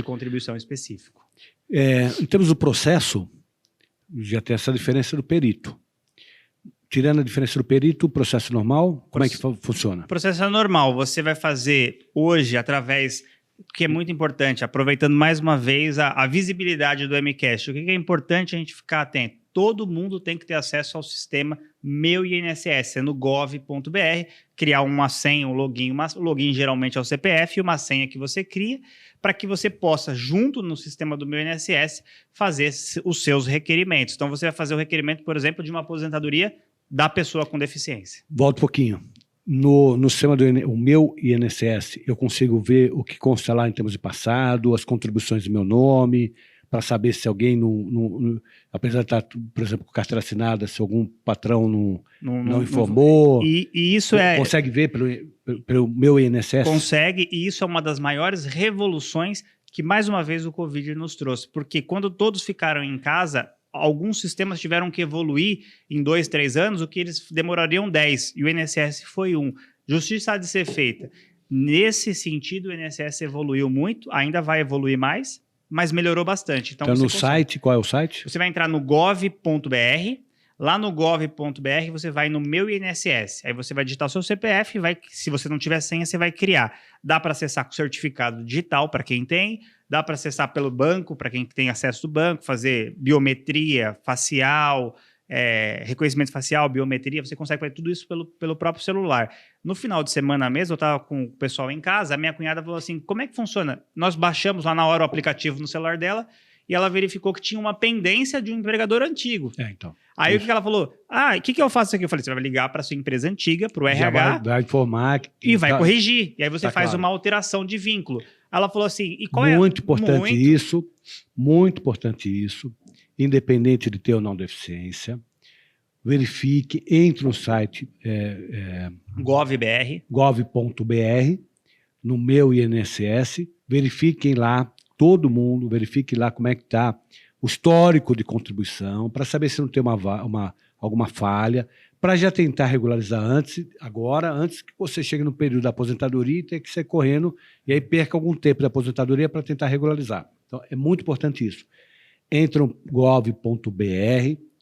contribuição específico. Em termos do processo, já tem essa diferença do perito. Tirando a diferença do perito, o processo normal, como é que funciona? O processo é normal. Você vai fazer hoje através, que é muito importante, aproveitando mais uma vez a visibilidade do MCast. O que é importante a gente ficar atento? Todo mundo tem que ter acesso ao sistema Meu INSS, é no gov.br, criar uma senha, um login. O login geralmente é o CPF e uma senha que você cria, para que você possa, junto no sistema do Meu INSS, fazer os seus requerimentos. Então, você vai fazer o requerimento, por exemplo, de uma aposentadoria da pessoa com deficiência. Volta um pouquinho. No sistema do o Meu INSS, eu consigo ver o que consta lá em termos de passado, as contribuições do meu nome, para saber se alguém, apesar de estar, por exemplo, com carteira assinada, se algum patrão não informou. E isso consegue ver pelo Meu INSS? Consegue, e isso é uma das maiores revoluções que, mais uma vez, o Covid nos trouxe. Porque quando todos ficaram em casa, alguns sistemas tiveram que evoluir em 2, 3 anos, o que eles demorariam 10, e o INSS foi 1. Justiça há de ser feita. Nesse sentido, o INSS evoluiu muito, ainda vai evoluir mais, mas melhorou bastante. Então no site, qual é o site? Você vai entrar no gov.br, lá no gov.br você vai no Meu INSS, aí você vai digitar o seu CPF, se você não tiver senha, você vai criar. Dá para acessar com certificado digital para quem tem, dá para acessar pelo banco, para quem tem acesso do banco, fazer biometria facial, reconhecimento facial, biometria, você consegue fazer tudo isso pelo próprio celular. No final de semana mesmo, eu estava com o pessoal em casa, a minha cunhada falou assim, como é que funciona? Nós baixamos lá na hora o aplicativo no celular dela e ela verificou que tinha uma pendência de um empregador antigo. Então. Aí o que ela falou? O que eu faço aqui? Eu falei, você vai ligar para sua empresa antiga, para o RH. Vai informar. E vai corrigir. E aí você faz uma alteração de vínculo. Ela falou assim, e qual muito importante isso, muito importante isso, independente de ter ou não deficiência, verifique, entre no site gov.br, no Meu INSS, verifiquem lá, todo mundo, verifique lá como é que está o histórico de contribuição, para saber se não tem alguma falha, para já tentar regularizar antes que você chegue no período da aposentadoria e tenha que sair correndo, e aí perca algum tempo da aposentadoria para tentar regularizar. Então, é muito importante isso. Entra no gov.br,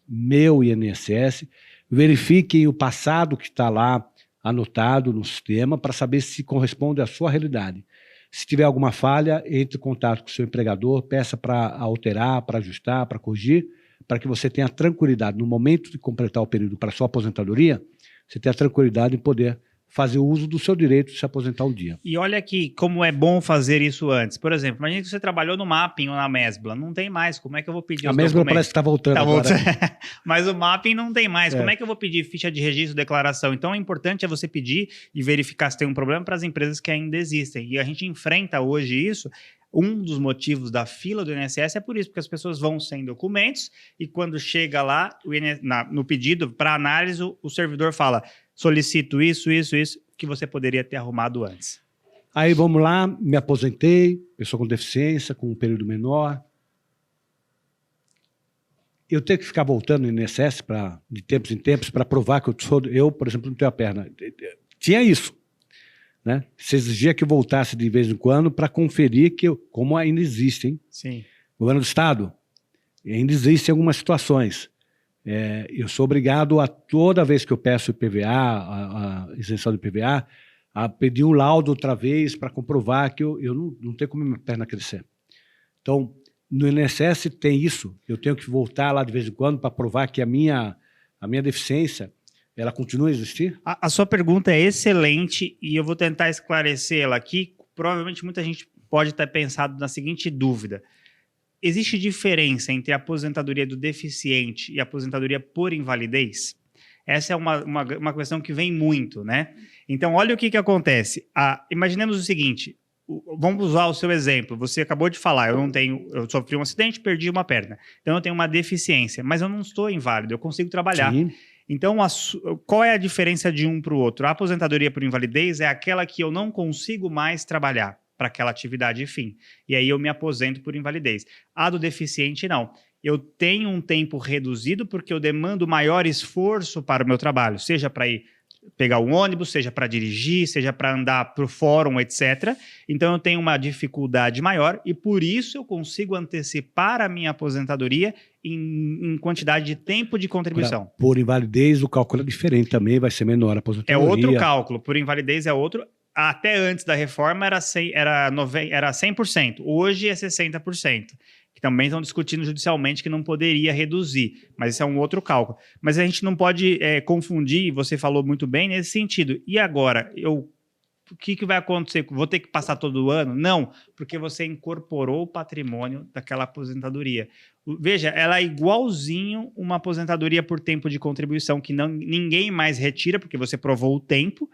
Meu INSS, verifiquem o passado que está lá anotado no sistema para saber se corresponde à sua realidade. Se tiver alguma falha, entre em contato com o seu empregador, peça para alterar, para ajustar, para corrigir, para que você tenha tranquilidade. No momento de completar o período para a sua aposentadoria, você tenha tranquilidade em poder fazer uso do seu direito de se aposentar um dia. E olha aqui como é bom fazer isso antes. Por exemplo, imagine que você trabalhou no Mapping ou na Mesbla. Não tem mais. Como é que eu vou pedir os documentos? A Mesbla parece que está voltando agora. Mas o Mapping não tem mais. Como é que eu vou pedir ficha de registro, declaração? Então, o importante é você pedir e verificar se tem um problema para as empresas que ainda existem. E a gente enfrenta hoje isso. Um dos motivos da fila do INSS é por isso, porque as pessoas vão sem documentos e quando chega lá, no pedido, para análise, o servidor fala, solicito isso, que você poderia ter arrumado antes. Aí vamos lá, me aposentei, pessoa com deficiência, com um período menor. Eu tenho que ficar voltando no INSS de tempos em tempos para provar que eu, por exemplo, não tenho a perna. Tinha isso. Né? Se exigia que eu voltasse de vez em quando para conferir como ainda existem. Sim. O governo do Estado ainda existem algumas situações. Eu sou obrigado a, toda vez que eu peço IPVA, a isenção do IPVA, a pedir um laudo outra vez para comprovar que eu não tenho como minha perna crescer. Então, no INSS tem isso. Eu tenho que voltar lá de vez em quando para provar que a minha deficiência ela continua a existir? A sua pergunta é excelente e eu vou tentar esclarecê-la aqui. Provavelmente muita gente pode ter pensado na seguinte dúvida: existe diferença entre a aposentadoria do deficiente e a aposentadoria por invalidez? Essa é uma questão que vem muito, né? Então, olha o que acontece. Imaginemos o seguinte, vamos usar o seu exemplo. Você acabou de falar, eu sofri um acidente, perdi uma perna. Então, eu tenho uma deficiência, mas eu não estou inválido, eu consigo trabalhar. Sim. Então, qual é a diferença de um para o outro? A aposentadoria por invalidez é aquela que eu não consigo mais trabalhar para aquela atividade, enfim. E aí eu me aposento por invalidez. A do deficiente, não. Eu tenho um tempo reduzido porque eu demando maior esforço para o meu trabalho, seja para ir pegar um ônibus, seja para dirigir, seja para andar para o fórum, etc. Então eu tenho uma dificuldade maior e por isso eu consigo antecipar a minha aposentadoria em quantidade de tempo de contribuição. Por invalidez, o cálculo é diferente também, vai ser menor a aposentadoria. É outro cálculo, por invalidez é outro. Até antes da reforma era 100%, hoje é 60%. Que também estão discutindo judicialmente que não poderia reduzir, mas isso é um outro cálculo. Mas a gente não pode confundir, você falou muito bem nesse sentido. E agora, o que vai acontecer? Vou ter que passar todo ano? Não, porque você incorporou o patrimônio daquela aposentadoria. Veja, ela é igualzinho uma aposentadoria por tempo de contribuição que ninguém mais retira, porque você provou o tempo.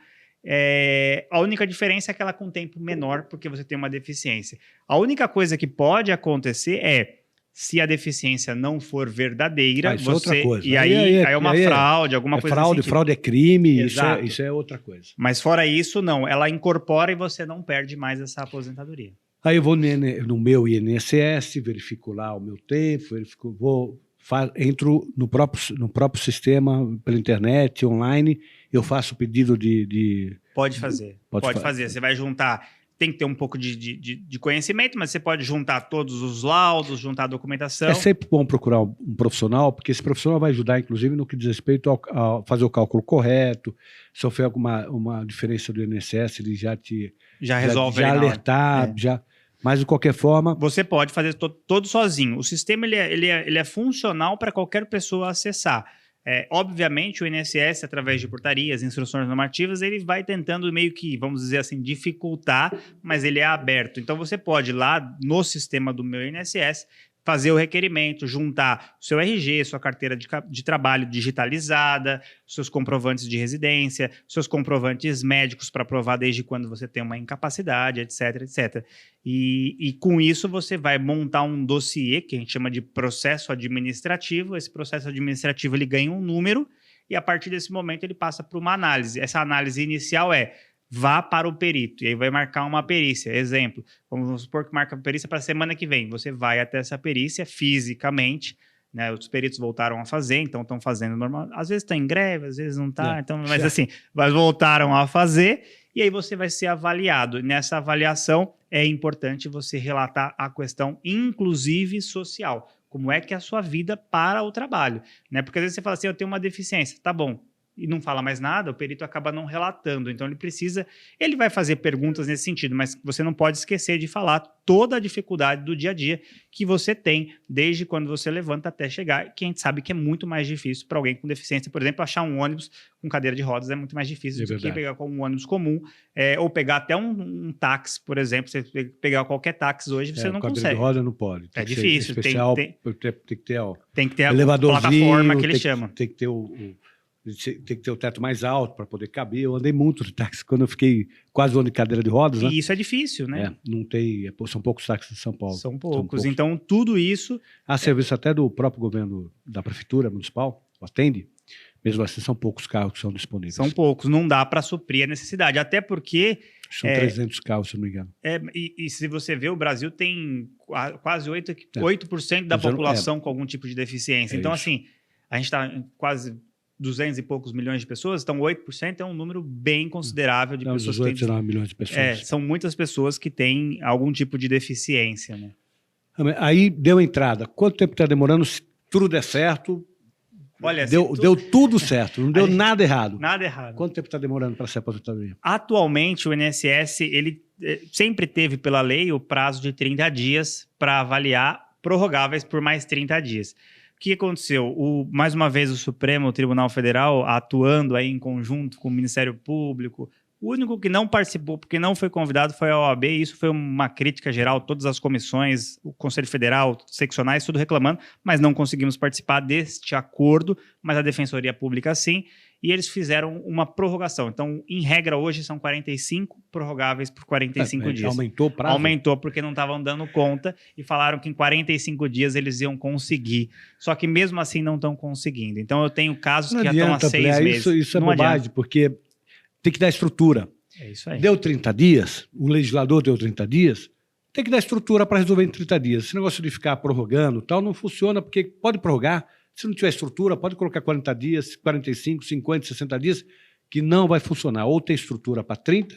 A única diferença é que ela com tempo menor, porque você tem uma deficiência. A única coisa que pode acontecer é, se a deficiência não for verdadeira, isso é outra coisa. E aí é uma fraude, alguma coisa assim. Fraude é crime, isso é outra coisa. Mas fora isso, não. Ela incorpora e você não perde mais essa aposentadoria. Aí eu vou no meu INSS, verifico lá o meu tempo, entro no próprio sistema, pela internet, online, eu faço o pedido de... Pode fazer. Você vai juntar, tem que ter um pouco de conhecimento, mas você pode juntar todos os laudos, juntar a documentação. É sempre bom procurar um profissional, porque esse profissional vai ajudar, inclusive, no que diz respeito a fazer o cálculo correto, se houver alguma diferença do INSS, ele já resolve, já alertar, Mas, de qualquer forma... Você pode fazer todo sozinho. O sistema ele é funcional para qualquer pessoa acessar. Obviamente, o INSS, através de portarias, instruções normativas, ele vai tentando meio que, vamos dizer assim, dificultar, mas ele é aberto. Então, você pode ir lá no sistema do meu INSS, fazer o requerimento, juntar o seu RG, sua carteira de trabalho digitalizada, seus comprovantes de residência, seus comprovantes médicos para provar desde quando você tem uma incapacidade, etc, etc. E com isso você vai montar um dossiê, que a gente chama de processo administrativo. Esse processo administrativo ele ganha um número e a partir desse momento ele passa para uma análise. Essa análise inicial vá para o perito, e aí vai marcar uma perícia. Exemplo, vamos supor que marca a perícia para a semana que vem. Você vai até essa perícia fisicamente, né? Os peritos voltaram a fazer, então estão fazendo normal. Às vezes estão em greve, às vezes não está, mas assim, mas voltaram a fazer, e aí você vai ser avaliado. Nessa avaliação é importante você relatar a questão, inclusive social. Como é que é a sua vida para o trabalho, né? Porque às vezes você fala assim, eu tenho uma deficiência, tá bom, e não fala mais nada, o perito acaba não relatando. Então, ele vai fazer perguntas nesse sentido, mas você não pode esquecer de falar toda a dificuldade do dia a dia que você tem, desde quando você levanta até chegar, que a gente sabe que é muito mais difícil para alguém com deficiência. Por exemplo, achar um ônibus com cadeira de rodas é muito mais difícil do que pegar com um ônibus comum, ou pegar até um táxi, por exemplo. Você pegar qualquer táxi hoje, você não consegue. Cadeira de roda não pode. É difícil. Especial, tem que ter a plataforma que eles chamam. Tem que ter tem que ter o teto mais alto para poder caber. Eu andei muito de táxi quando eu fiquei quase um ano de cadeira de rodas. E isso é difícil, né? Não tem, são poucos táxis de São Paulo. São poucos. Então, tudo isso... Há serviço até do próprio governo da prefeitura municipal, atende. Mesmo assim, são poucos carros que são disponíveis. São poucos, não dá para suprir a necessidade. Até porque... São 300 carros, se não me engano. E se você vê, o Brasil tem quase 8% da população com algum tipo de deficiência. Então, assim, a gente está quase 200 e poucos milhões de pessoas, então 8% é um número bem considerável de pessoas 18, que têm... 19 milhões de pessoas. São muitas pessoas que têm algum tipo de deficiência, né? Aí deu entrada. Quanto tempo está demorando? Se tudo der certo... Olha, deu tudo certo, não deu nada errado. Nada errado. Quanto tempo está demorando para ser aposentadoria? Atualmente, o INSS ele sempre teve, pela lei, o prazo de 30 dias para avaliar, prorrogáveis por mais 30 dias. O que aconteceu? Mais uma vez, o Supremo Tribunal Federal, atuando aí em conjunto com o Ministério Público, O único que não participou, porque não foi convidado, foi a OAB, e isso foi uma crítica geral, todas as comissões, o Conselho Federal, seccionais, tudo reclamando, mas não conseguimos participar deste acordo, mas a Defensoria Pública sim, e eles fizeram uma prorrogação. Então, em regra, hoje são 45 prorrogáveis por 45 dias. Aumentou o prazo? Aumentou porque não estavam dando conta e falaram que em 45 dias eles iam conseguir. Só que mesmo assim não estão conseguindo. Então, eu tenho casos que já estão há 6 meses. Isso é não bobagem, adianta. porque tem que dar estrutura. É isso aí. Deu 30 dias, o legislador deu 30 dias, tem que dar estrutura para resolver em 30 dias. Esse negócio de ficar prorrogando tal não funciona, porque pode prorrogar. Se não tiver estrutura, pode colocar 40 dias, 45, 50, 60 dias, que não vai funcionar. Ou tem estrutura para 30,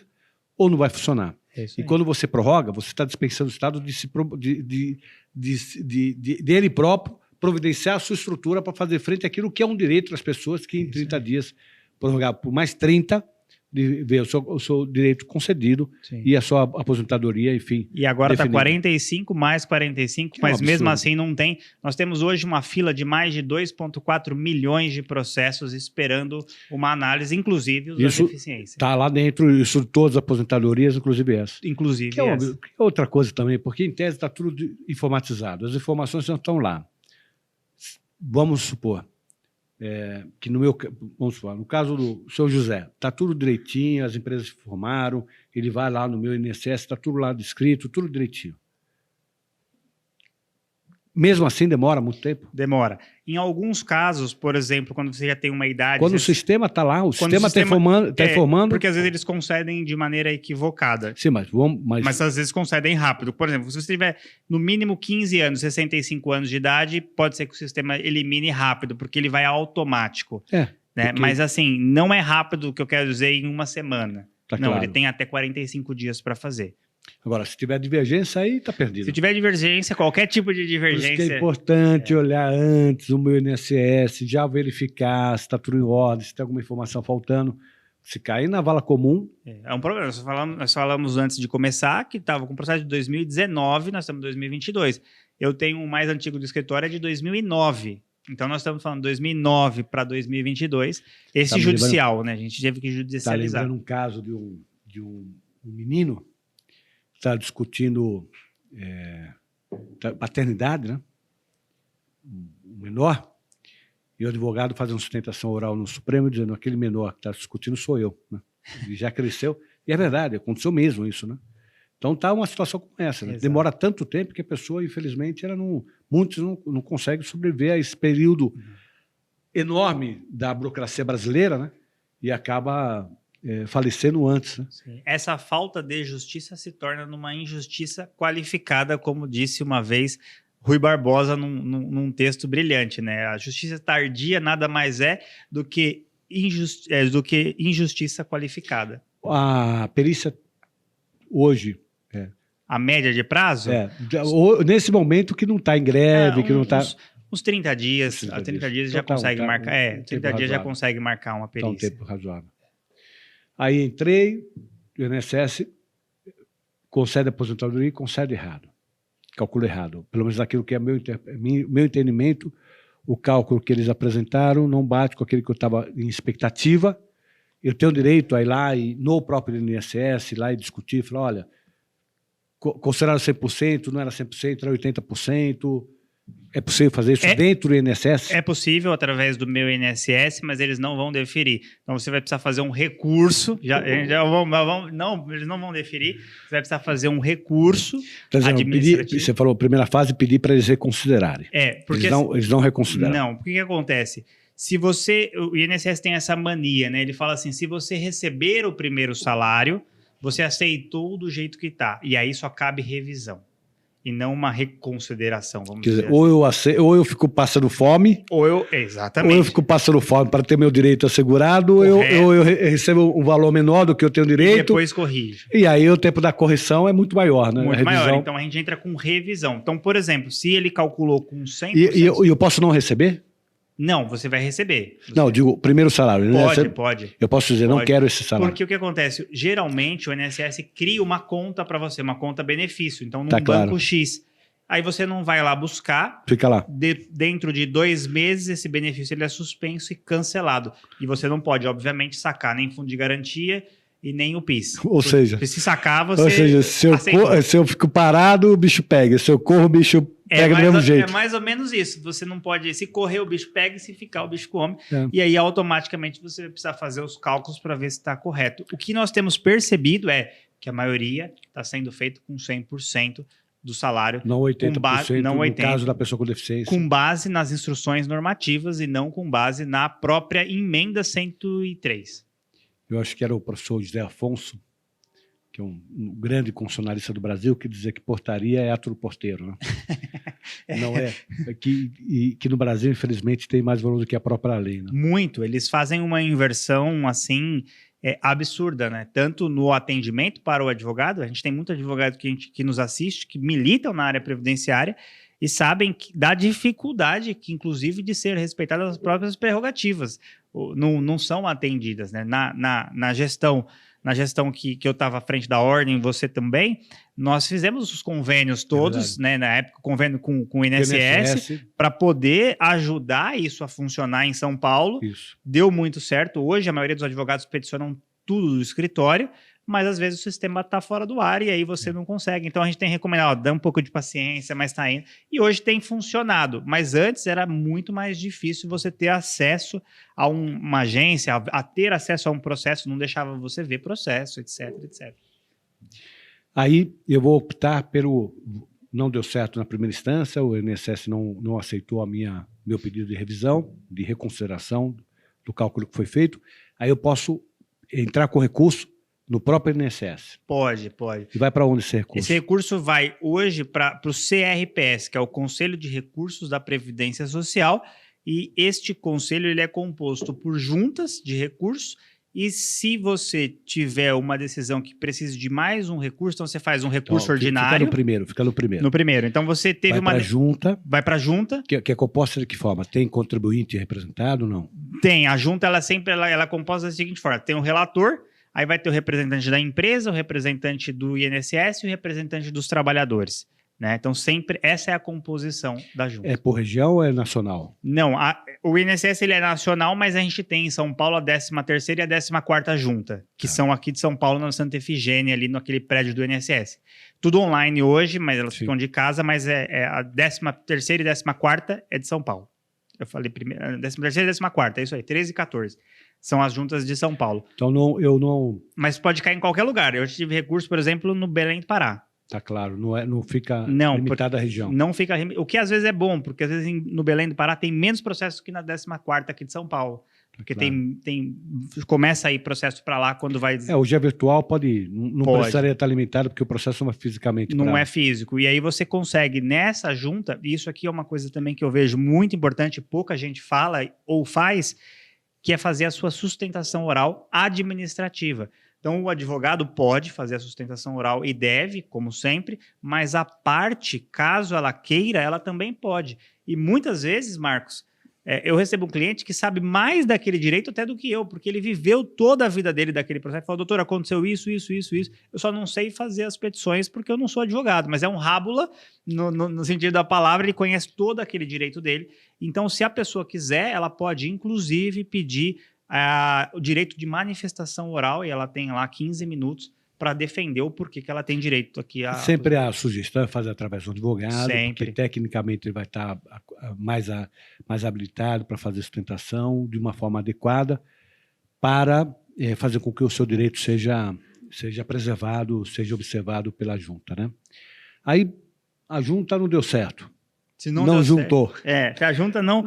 ou não vai funcionar. É isso E aí. quando você prorroga, você está dispensando o Estado de ele próprio providenciar a sua estrutura para fazer frente àquilo que é um direito das pessoas que em 30 dias prorrogar por mais 30, de ver o seu direito concedido Sim. e a sua aposentadoria, enfim. E agora está definida. 45 mais 45, Que é um mas mesmo absurdo. assim não tem. Nós temos hoje uma fila de mais de 2,4 milhões de processos esperando uma análise, inclusive os da Isso deficiência. está lá dentro, isso de todas as aposentadorias, inclusive essa. Inclusive Que é essa. outra coisa também, porque em tese está tudo informatizado, as informações não estão lá. Vamos supor que vamos supor, no caso do seu José, está tudo direitinho, as empresas se formaram, ele vai lá no meu INSS, está tudo lá descrito, tudo direitinho. Mesmo assim, demora muito tempo. Demora. Em alguns casos, por exemplo, quando você já tem uma idade... Quando o sistema está lá, o sistema está informando... Porque às vezes eles concedem de maneira equivocada. Sim, Mas às vezes concedem rápido. Por exemplo, se você tiver no mínimo 15 anos, 65 anos de idade, pode ser que o sistema elimine rápido, porque ele vai automático. Né? Porque- Mas assim, não é rápido o que eu quero dizer em uma semana. Tá Não, claro. ele tem até 45 dias para fazer. Agora, se tiver divergência, aí está perdido. Se tiver divergência, qualquer tipo de Por isso que divergência... é importante olhar antes o meu INSS, já verificar se está tudo em ordem, se tem alguma informação faltando. Se cair na vala comum, É um problema. Nós falamos antes de começar que estava com o processo de 2019, nós estamos em 2022. Eu tenho um mais antigo do escritório, é de 2009. Então, nós estamos falando de 2009 para 2022. Esse Tá me judicial, né? A gente teve que está judicializar. lembrando um caso de um menino que está discutindo paternidade, né? Um menor, e o advogado fazendo sustentação oral no Supremo, dizendo aquele menor que está discutindo sou eu. Né? Ele já cresceu. E é verdade, aconteceu mesmo isso, né? Então está uma situação como essa. Né? Exato. Demora tanto tempo que a pessoa, infelizmente, muitos não conseguem sobreviver a esse período enorme da burocracia brasileira, né? E acaba falecendo antes. Né? Sim. Essa falta de justiça se torna numa injustiça qualificada, como disse uma vez Rui Barbosa num texto brilhante, né? A justiça tardia nada mais é do que injustiça qualificada. A perícia hoje... A média de prazo? Nesse momento que não está em greve, que não está... Uns 30 dias. 30 dias já Então consegue marcar. 30 dias já razoável. consegue marcar uma Está perícia. um tempo razoável. Aí entrei, o INSS concede aposentadoria e concede errado. Calcula errado. Pelo menos aquilo que é meu entendimento, o cálculo que eles apresentaram não bate com aquele que eu estava em expectativa. Eu tenho direito a ir lá e no próprio INSS, ir lá e discutir, falar, olha, consideraram 100%, não era 100%, era 80%. É possível fazer isso dentro do INSS? É possível através do meu INSS, mas eles não vão deferir. Então você vai precisar fazer um recurso. Eles não vão deferir. Você vai precisar fazer um recurso administrativo. Você falou, primeira fase, pedir para eles reconsiderarem. Porque eles não reconsideram. Não, porque que acontece? O INSS tem essa mania, né? Ele fala assim, se você receber o primeiro salário, você aceitou do jeito que está. E aí só cabe revisão. E não uma reconsideração, vamos dizer assim. Ou eu fico passando fome, exatamente. ou eu fico passando fome para ter meu direito assegurado, ou eu recebo um valor menor do que eu tenho direito. E depois corrige. E aí o tempo da correção é muito maior, né? Muito maior, então a gente entra com revisão. Então, por exemplo, se ele calculou com 100%... E eu posso não receber? Não, você vai receber. Não, digo, primeiro salário. Pode. Eu posso dizer, não quero esse salário. Porque o que acontece? Geralmente o INSS cria uma conta para você, uma conta benefício. Então, num Tá banco claro. X. Aí você não vai lá buscar. Fica lá. Dentro de 2 meses, esse benefício ele é suspenso e cancelado. E você não pode, obviamente, sacar nem fundo de garantia e nem o PIS. Ou seja, se sacar, você ou seja, se eu fico parado, o bicho pega. Se eu corro, o bicho pega do mesmo jeito. É mais ou menos isso. Você não pode... Se correr, o bicho pega, e se ficar, o bicho come. É. E aí, automaticamente, você vai precisar fazer os cálculos para ver se está correto. O que nós temos percebido é que a maioria está sendo feito com 100% do salário. Não 80%, não 80%, no caso da pessoa com deficiência. Com base nas instruções normativas e não com base na própria emenda 103. Eu acho que era o professor José Afonso, que é um grande constitucionalista do Brasil, que dizia que portaria é ato do porteiro, né? Não é. Que no Brasil, infelizmente, tem mais valor do que a própria lei, né? Muito. Eles fazem uma inversão, assim, absurda, né? Tanto no atendimento para o advogado, a gente tem muito advogado que nos assiste, que militam na área previdenciária e sabem da dificuldade, que inclusive, de ser respeitadas as próprias prerrogativas. Não são atendidas, né? Na gestão que eu estava à frente da ordem, você também, nós fizemos os convênios todos, né? Na época, convênio com o INSS, para poder ajudar isso a funcionar em São Paulo. Isso. Deu muito certo. Hoje, a maioria dos advogados peticionam tudo do escritório, mas às vezes o sistema está fora do ar e aí você não consegue. Então a gente tem recomendado, dá um pouco de paciência, mas está indo. E hoje tem funcionado, mas antes era muito mais difícil você ter acesso a uma agência, a ter acesso a um processo, não deixava você ver processo, etc, etc. Aí eu vou optar pelo... Não deu certo na primeira instância, o INSS não aceitou meu pedido de revisão, de reconsideração do cálculo que foi feito. Aí eu posso entrar com recurso no próprio INSS? Pode. E vai para onde esse recurso? Esse recurso vai hoje para o CRPS, que é o Conselho de Recursos da Previdência Social, e este conselho ele é composto por juntas de recursos, e se você tiver uma decisão que precise de mais um recurso, então você faz um recurso ordinário. Fica no primeiro. No primeiro. Então você teve vai Vai para a junta. Que é composta de que forma? Tem contribuinte representado ou não? Tem. A junta, ela é composta da seguinte forma: tem um relator. Aí vai ter o representante da empresa, o representante do INSS e o representante dos trabalhadores, né? Então, sempre essa é a composição da junta. É por região ou é nacional? Não, o INSS ele é nacional, mas a gente tem em São Paulo a 13ª e a 14ª junta, que são aqui de São Paulo, na Santa Efigênia, ali naquele prédio do INSS. Tudo online hoje, mas elas ficam de casa, mas a 13ª e 14ª é de São Paulo. Eu falei primeiro, 13ª e 14ª, é isso aí, 13 e 14. São as juntas de São Paulo. Então, eu não... Mas pode cair em qualquer lugar. Eu tive recurso, por exemplo, no Belém do Pará. Tá claro, não fica limitada a região. Não fica... O que às vezes é bom, porque às vezes no Belém do Pará tem menos processos que na 14ª aqui de São Paulo. Porque claro. Começa a ir processo para lá quando vai... Hoje é virtual, não precisaria estar limitado, porque o processo não é fisicamente... Não é físico. E aí você consegue, nessa junta, e isso aqui é uma coisa também que eu vejo muito importante, pouca gente fala ou faz, que é fazer a sua sustentação oral administrativa. Então, o advogado pode fazer a sustentação oral e deve, como sempre, mas a parte, caso ela queira, ela também pode. E muitas vezes, Marcos, eu recebo um cliente que sabe mais daquele direito até do que eu, porque ele viveu toda a vida dele daquele processo. Fala, doutor, aconteceu isso. Eu só não sei fazer as petições porque eu não sou advogado, mas é um rábula, no sentido da palavra, ele conhece todo aquele direito dele. Então, se a pessoa quiser, ela pode, inclusive, pedir o direito de manifestação oral, e ela tem lá 15 minutos para defender o porquê que ela tem direito aqui a... Sempre a sugestão é fazer através do advogado, sempre. Porque tecnicamente ele vai estar mais habilitado para fazer sustentação de uma forma adequada para fazer com que o seu direito seja preservado, seja observado pela junta, né? Aí a junta não deu certo. Se não juntou. Se a junta não...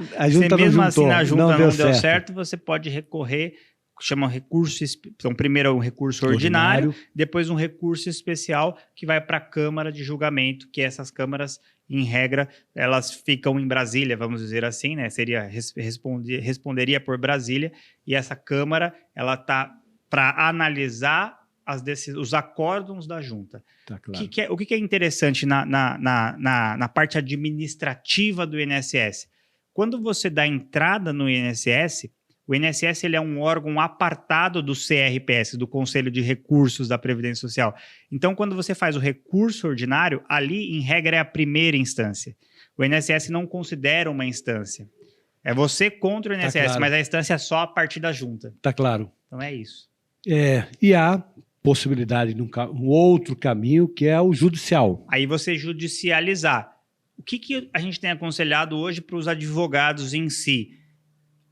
mesmo assim na junta não deu certo, você pode recorrer... chama recurso, então primeiro é um recurso ordinário, depois um recurso especial que vai para a Câmara de Julgamento, que essas câmaras, em regra, elas ficam em Brasília, vamos dizer assim, né? Responderia por Brasília, e essa Câmara, ela está para analisar os acórdãos da junta. Tá, claro. O que é interessante na parte administrativa do INSS? Quando você dá entrada no INSS, o INSS ele é um órgão apartado do CRPS, do Conselho de Recursos da Previdência Social. Então, quando você faz o recurso ordinário, ali, em regra, é a primeira instância. O INSS não considera uma instância. É você contra o INSS, claro. Mas a instância é só a partir da junta. Tá claro. Então, é isso. E há possibilidade de um outro caminho, que é o judicial. Aí você judicializar. O que a gente tem aconselhado hoje para os advogados em si?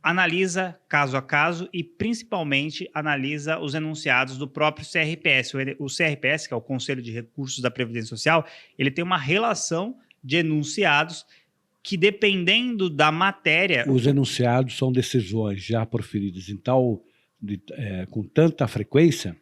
Analisa caso a caso e, principalmente, analisa os enunciados do próprio CRPS. O CRPS, que é o Conselho de Recursos da Previdência Social, ele tem uma relação de enunciados que, dependendo da matéria... Os enunciados são decisões já proferidas com tanta frequência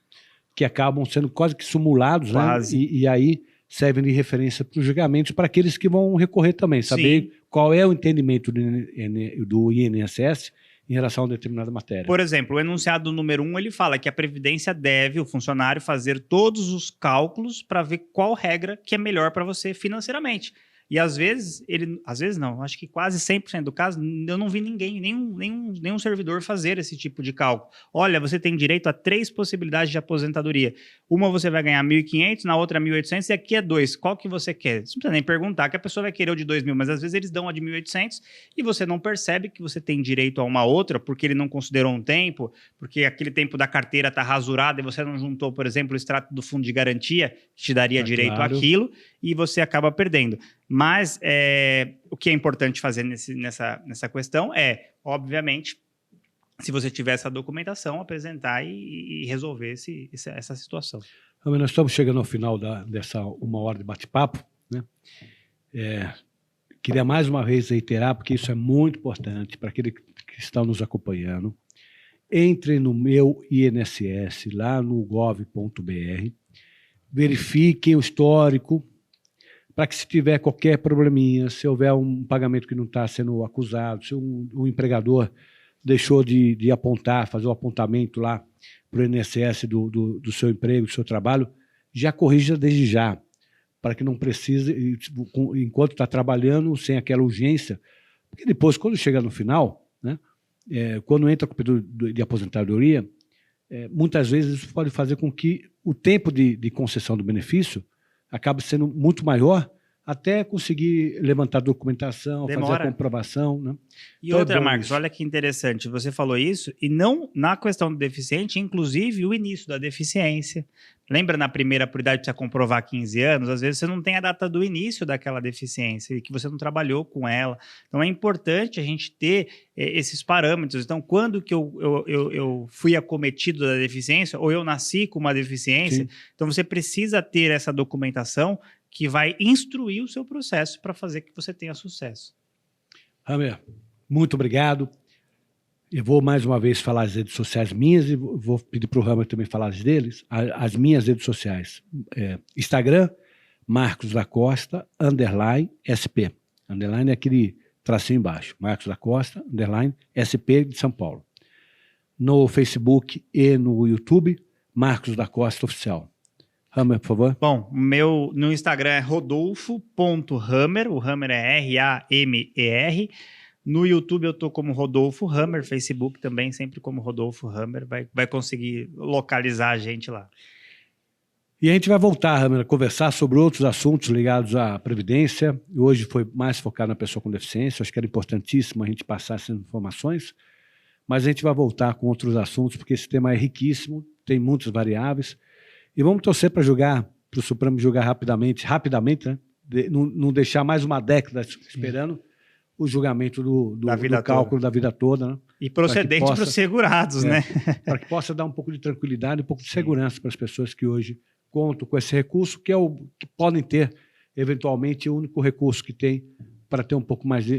que acabam sendo quase que simulados, Quase. Né? E aí servem de referência para os julgamentos, para aqueles que vão recorrer também, saber Sim. Qual é o entendimento do INSS em relação a uma determinada matéria. Por exemplo, o enunciado número 1, ele fala que a Previdência deve, o funcionário, fazer todos os cálculos para ver qual regra que é melhor para você financeiramente. E às vezes não, acho que quase 100% do caso, eu não vi nenhum servidor fazer esse tipo de cálculo. Olha, você tem direito a 3 possibilidades de aposentadoria. Uma você vai ganhar 1.500, na outra 1.800 e aqui é 2. Qual que você quer? Você não precisa nem perguntar que a pessoa vai querer o de 2.000, mas às vezes eles dão a de 1.800 e você não percebe que você tem direito a uma outra porque ele não considerou um tempo, porque aquele tempo da carteira está rasurado e você não juntou, por exemplo, o extrato do fundo de garantia que te daria direito àquilo e você acaba perdendo. Mas o que é importante fazer nessa questão é, obviamente, se você tiver essa documentação, apresentar e resolver essa situação. Nós estamos chegando ao final dessa 1 hora de bate-papo, né? Queria mais uma vez reiterar, porque isso é muito importante para aquele que está nos acompanhando. Entre no meu INSS, lá no gov.br, verifiquem o histórico, para que se tiver qualquer probleminha, se houver um pagamento que não está sendo acusado, se um empregador deixou de apontar, fazer o apontamento lá para o INSS do seu emprego, do seu trabalho, já corrija desde já, para que não precise, enquanto está trabalhando, sem aquela urgência, porque depois, quando chega no final, né, quando entra com o pedido de aposentadoria, muitas vezes isso pode fazer com que o tempo de concessão do benefício acaba sendo muito maior, até conseguir levantar documentação, Demora. Fazer a comprovação. Né? E então outra, Marcos, olha que interessante, você falou isso, e não na questão do deficiente, inclusive o início da deficiência. Lembra na primeira prioridade precisa comprovar 15 anos? Às vezes você não tem a data do início daquela deficiência e que você não trabalhou com ela. Então é importante a gente ter esses parâmetros. Então, quando que eu fui acometido da deficiência ou eu nasci com uma deficiência, Sim. Então você precisa ter essa documentação que vai instruir o seu processo para fazer que você tenha sucesso. Hamer, muito obrigado. Eu vou mais uma vez falar as redes sociais minhas e vou pedir para o Hamer também falar as deles. As minhas redes sociais. Instagram, Marcos da Costa, _SP. Underline é aquele tracinho embaixo. Marcos da Costa, _SP de São Paulo. No Facebook e no YouTube, Marcos da Costa Oficial. Hamer, por favor. Bom, no Instagram é rodolfo.hamer, o Hamer é R-A-M-E-R. No YouTube eu tô como Rodolfo Hamer, Facebook também sempre como Rodolfo Hamer, vai conseguir localizar a gente lá. E a gente vai voltar, Hamer, a conversar sobre outros assuntos ligados à Previdência. Hoje foi mais focado na pessoa com deficiência, acho que era importantíssimo a gente passar essas informações, mas a gente vai voltar com outros assuntos, porque esse tema é riquíssimo, tem muitas variáveis. E vamos torcer para o Supremo julgar rapidamente, né? Não deixar mais uma década esperando o julgamento do cálculo da vida toda. Né? E procedente para os segurados, né? Para que possa dar um pouco de tranquilidade, um pouco de segurança para as pessoas que hoje contam com esse recurso, que que podem ter, eventualmente, o único recurso que tem para ter um pouco mais de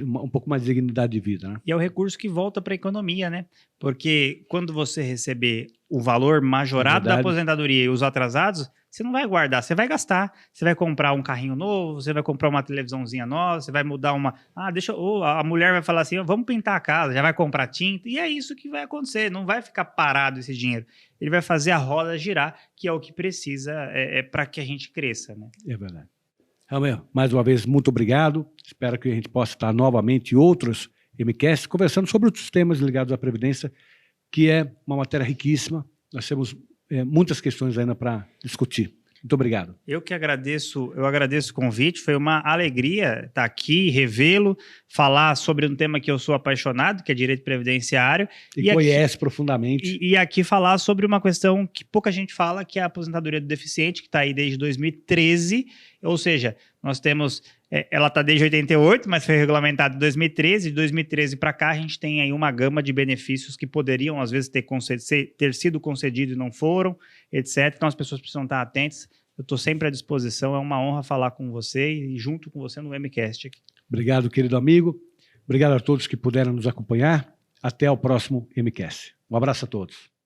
dignidade de vida. Né? E é o recurso que volta para a economia, né? Porque quando você receber o valor majorado da aposentadoria e os atrasados, você não vai guardar, você vai gastar. Você vai comprar um carrinho novo, você vai comprar uma televisãozinha nova, você vai mudar uma... a mulher vai falar assim, vamos pintar a casa, já vai comprar tinta, e é isso que vai acontecer, não vai ficar parado esse dinheiro. Ele vai fazer a roda girar, que é o que precisa para que a gente cresça, né? É verdade. Hamer, mais uma vez, muito obrigado. Espero que a gente possa estar novamente em outros MCast conversando sobre outros temas ligados à Previdência, que é uma matéria riquíssima. Nós temos muitas questões ainda para discutir. Muito obrigado. Eu agradeço o convite, foi uma alegria estar aqui, revê-lo, falar sobre um tema que eu sou apaixonado, que é direito previdenciário. E conhece profundamente. E aqui falar sobre uma questão que pouca gente fala, que é a aposentadoria do deficiente, que está aí desde 2013, ou seja, nós temos, ela está desde 88, mas foi regulamentada em 2013, de 2013 para cá a gente tem aí uma gama de benefícios que poderiam às vezes ter sido concedidos e não foram, etc. Então as pessoas precisam estar atentas. Eu estou sempre à disposição, é uma honra falar com você e junto com você no MCast aqui. Obrigado, querido amigo. Obrigado a todos que puderam nos acompanhar. Até o próximo MCast. Um abraço a todos.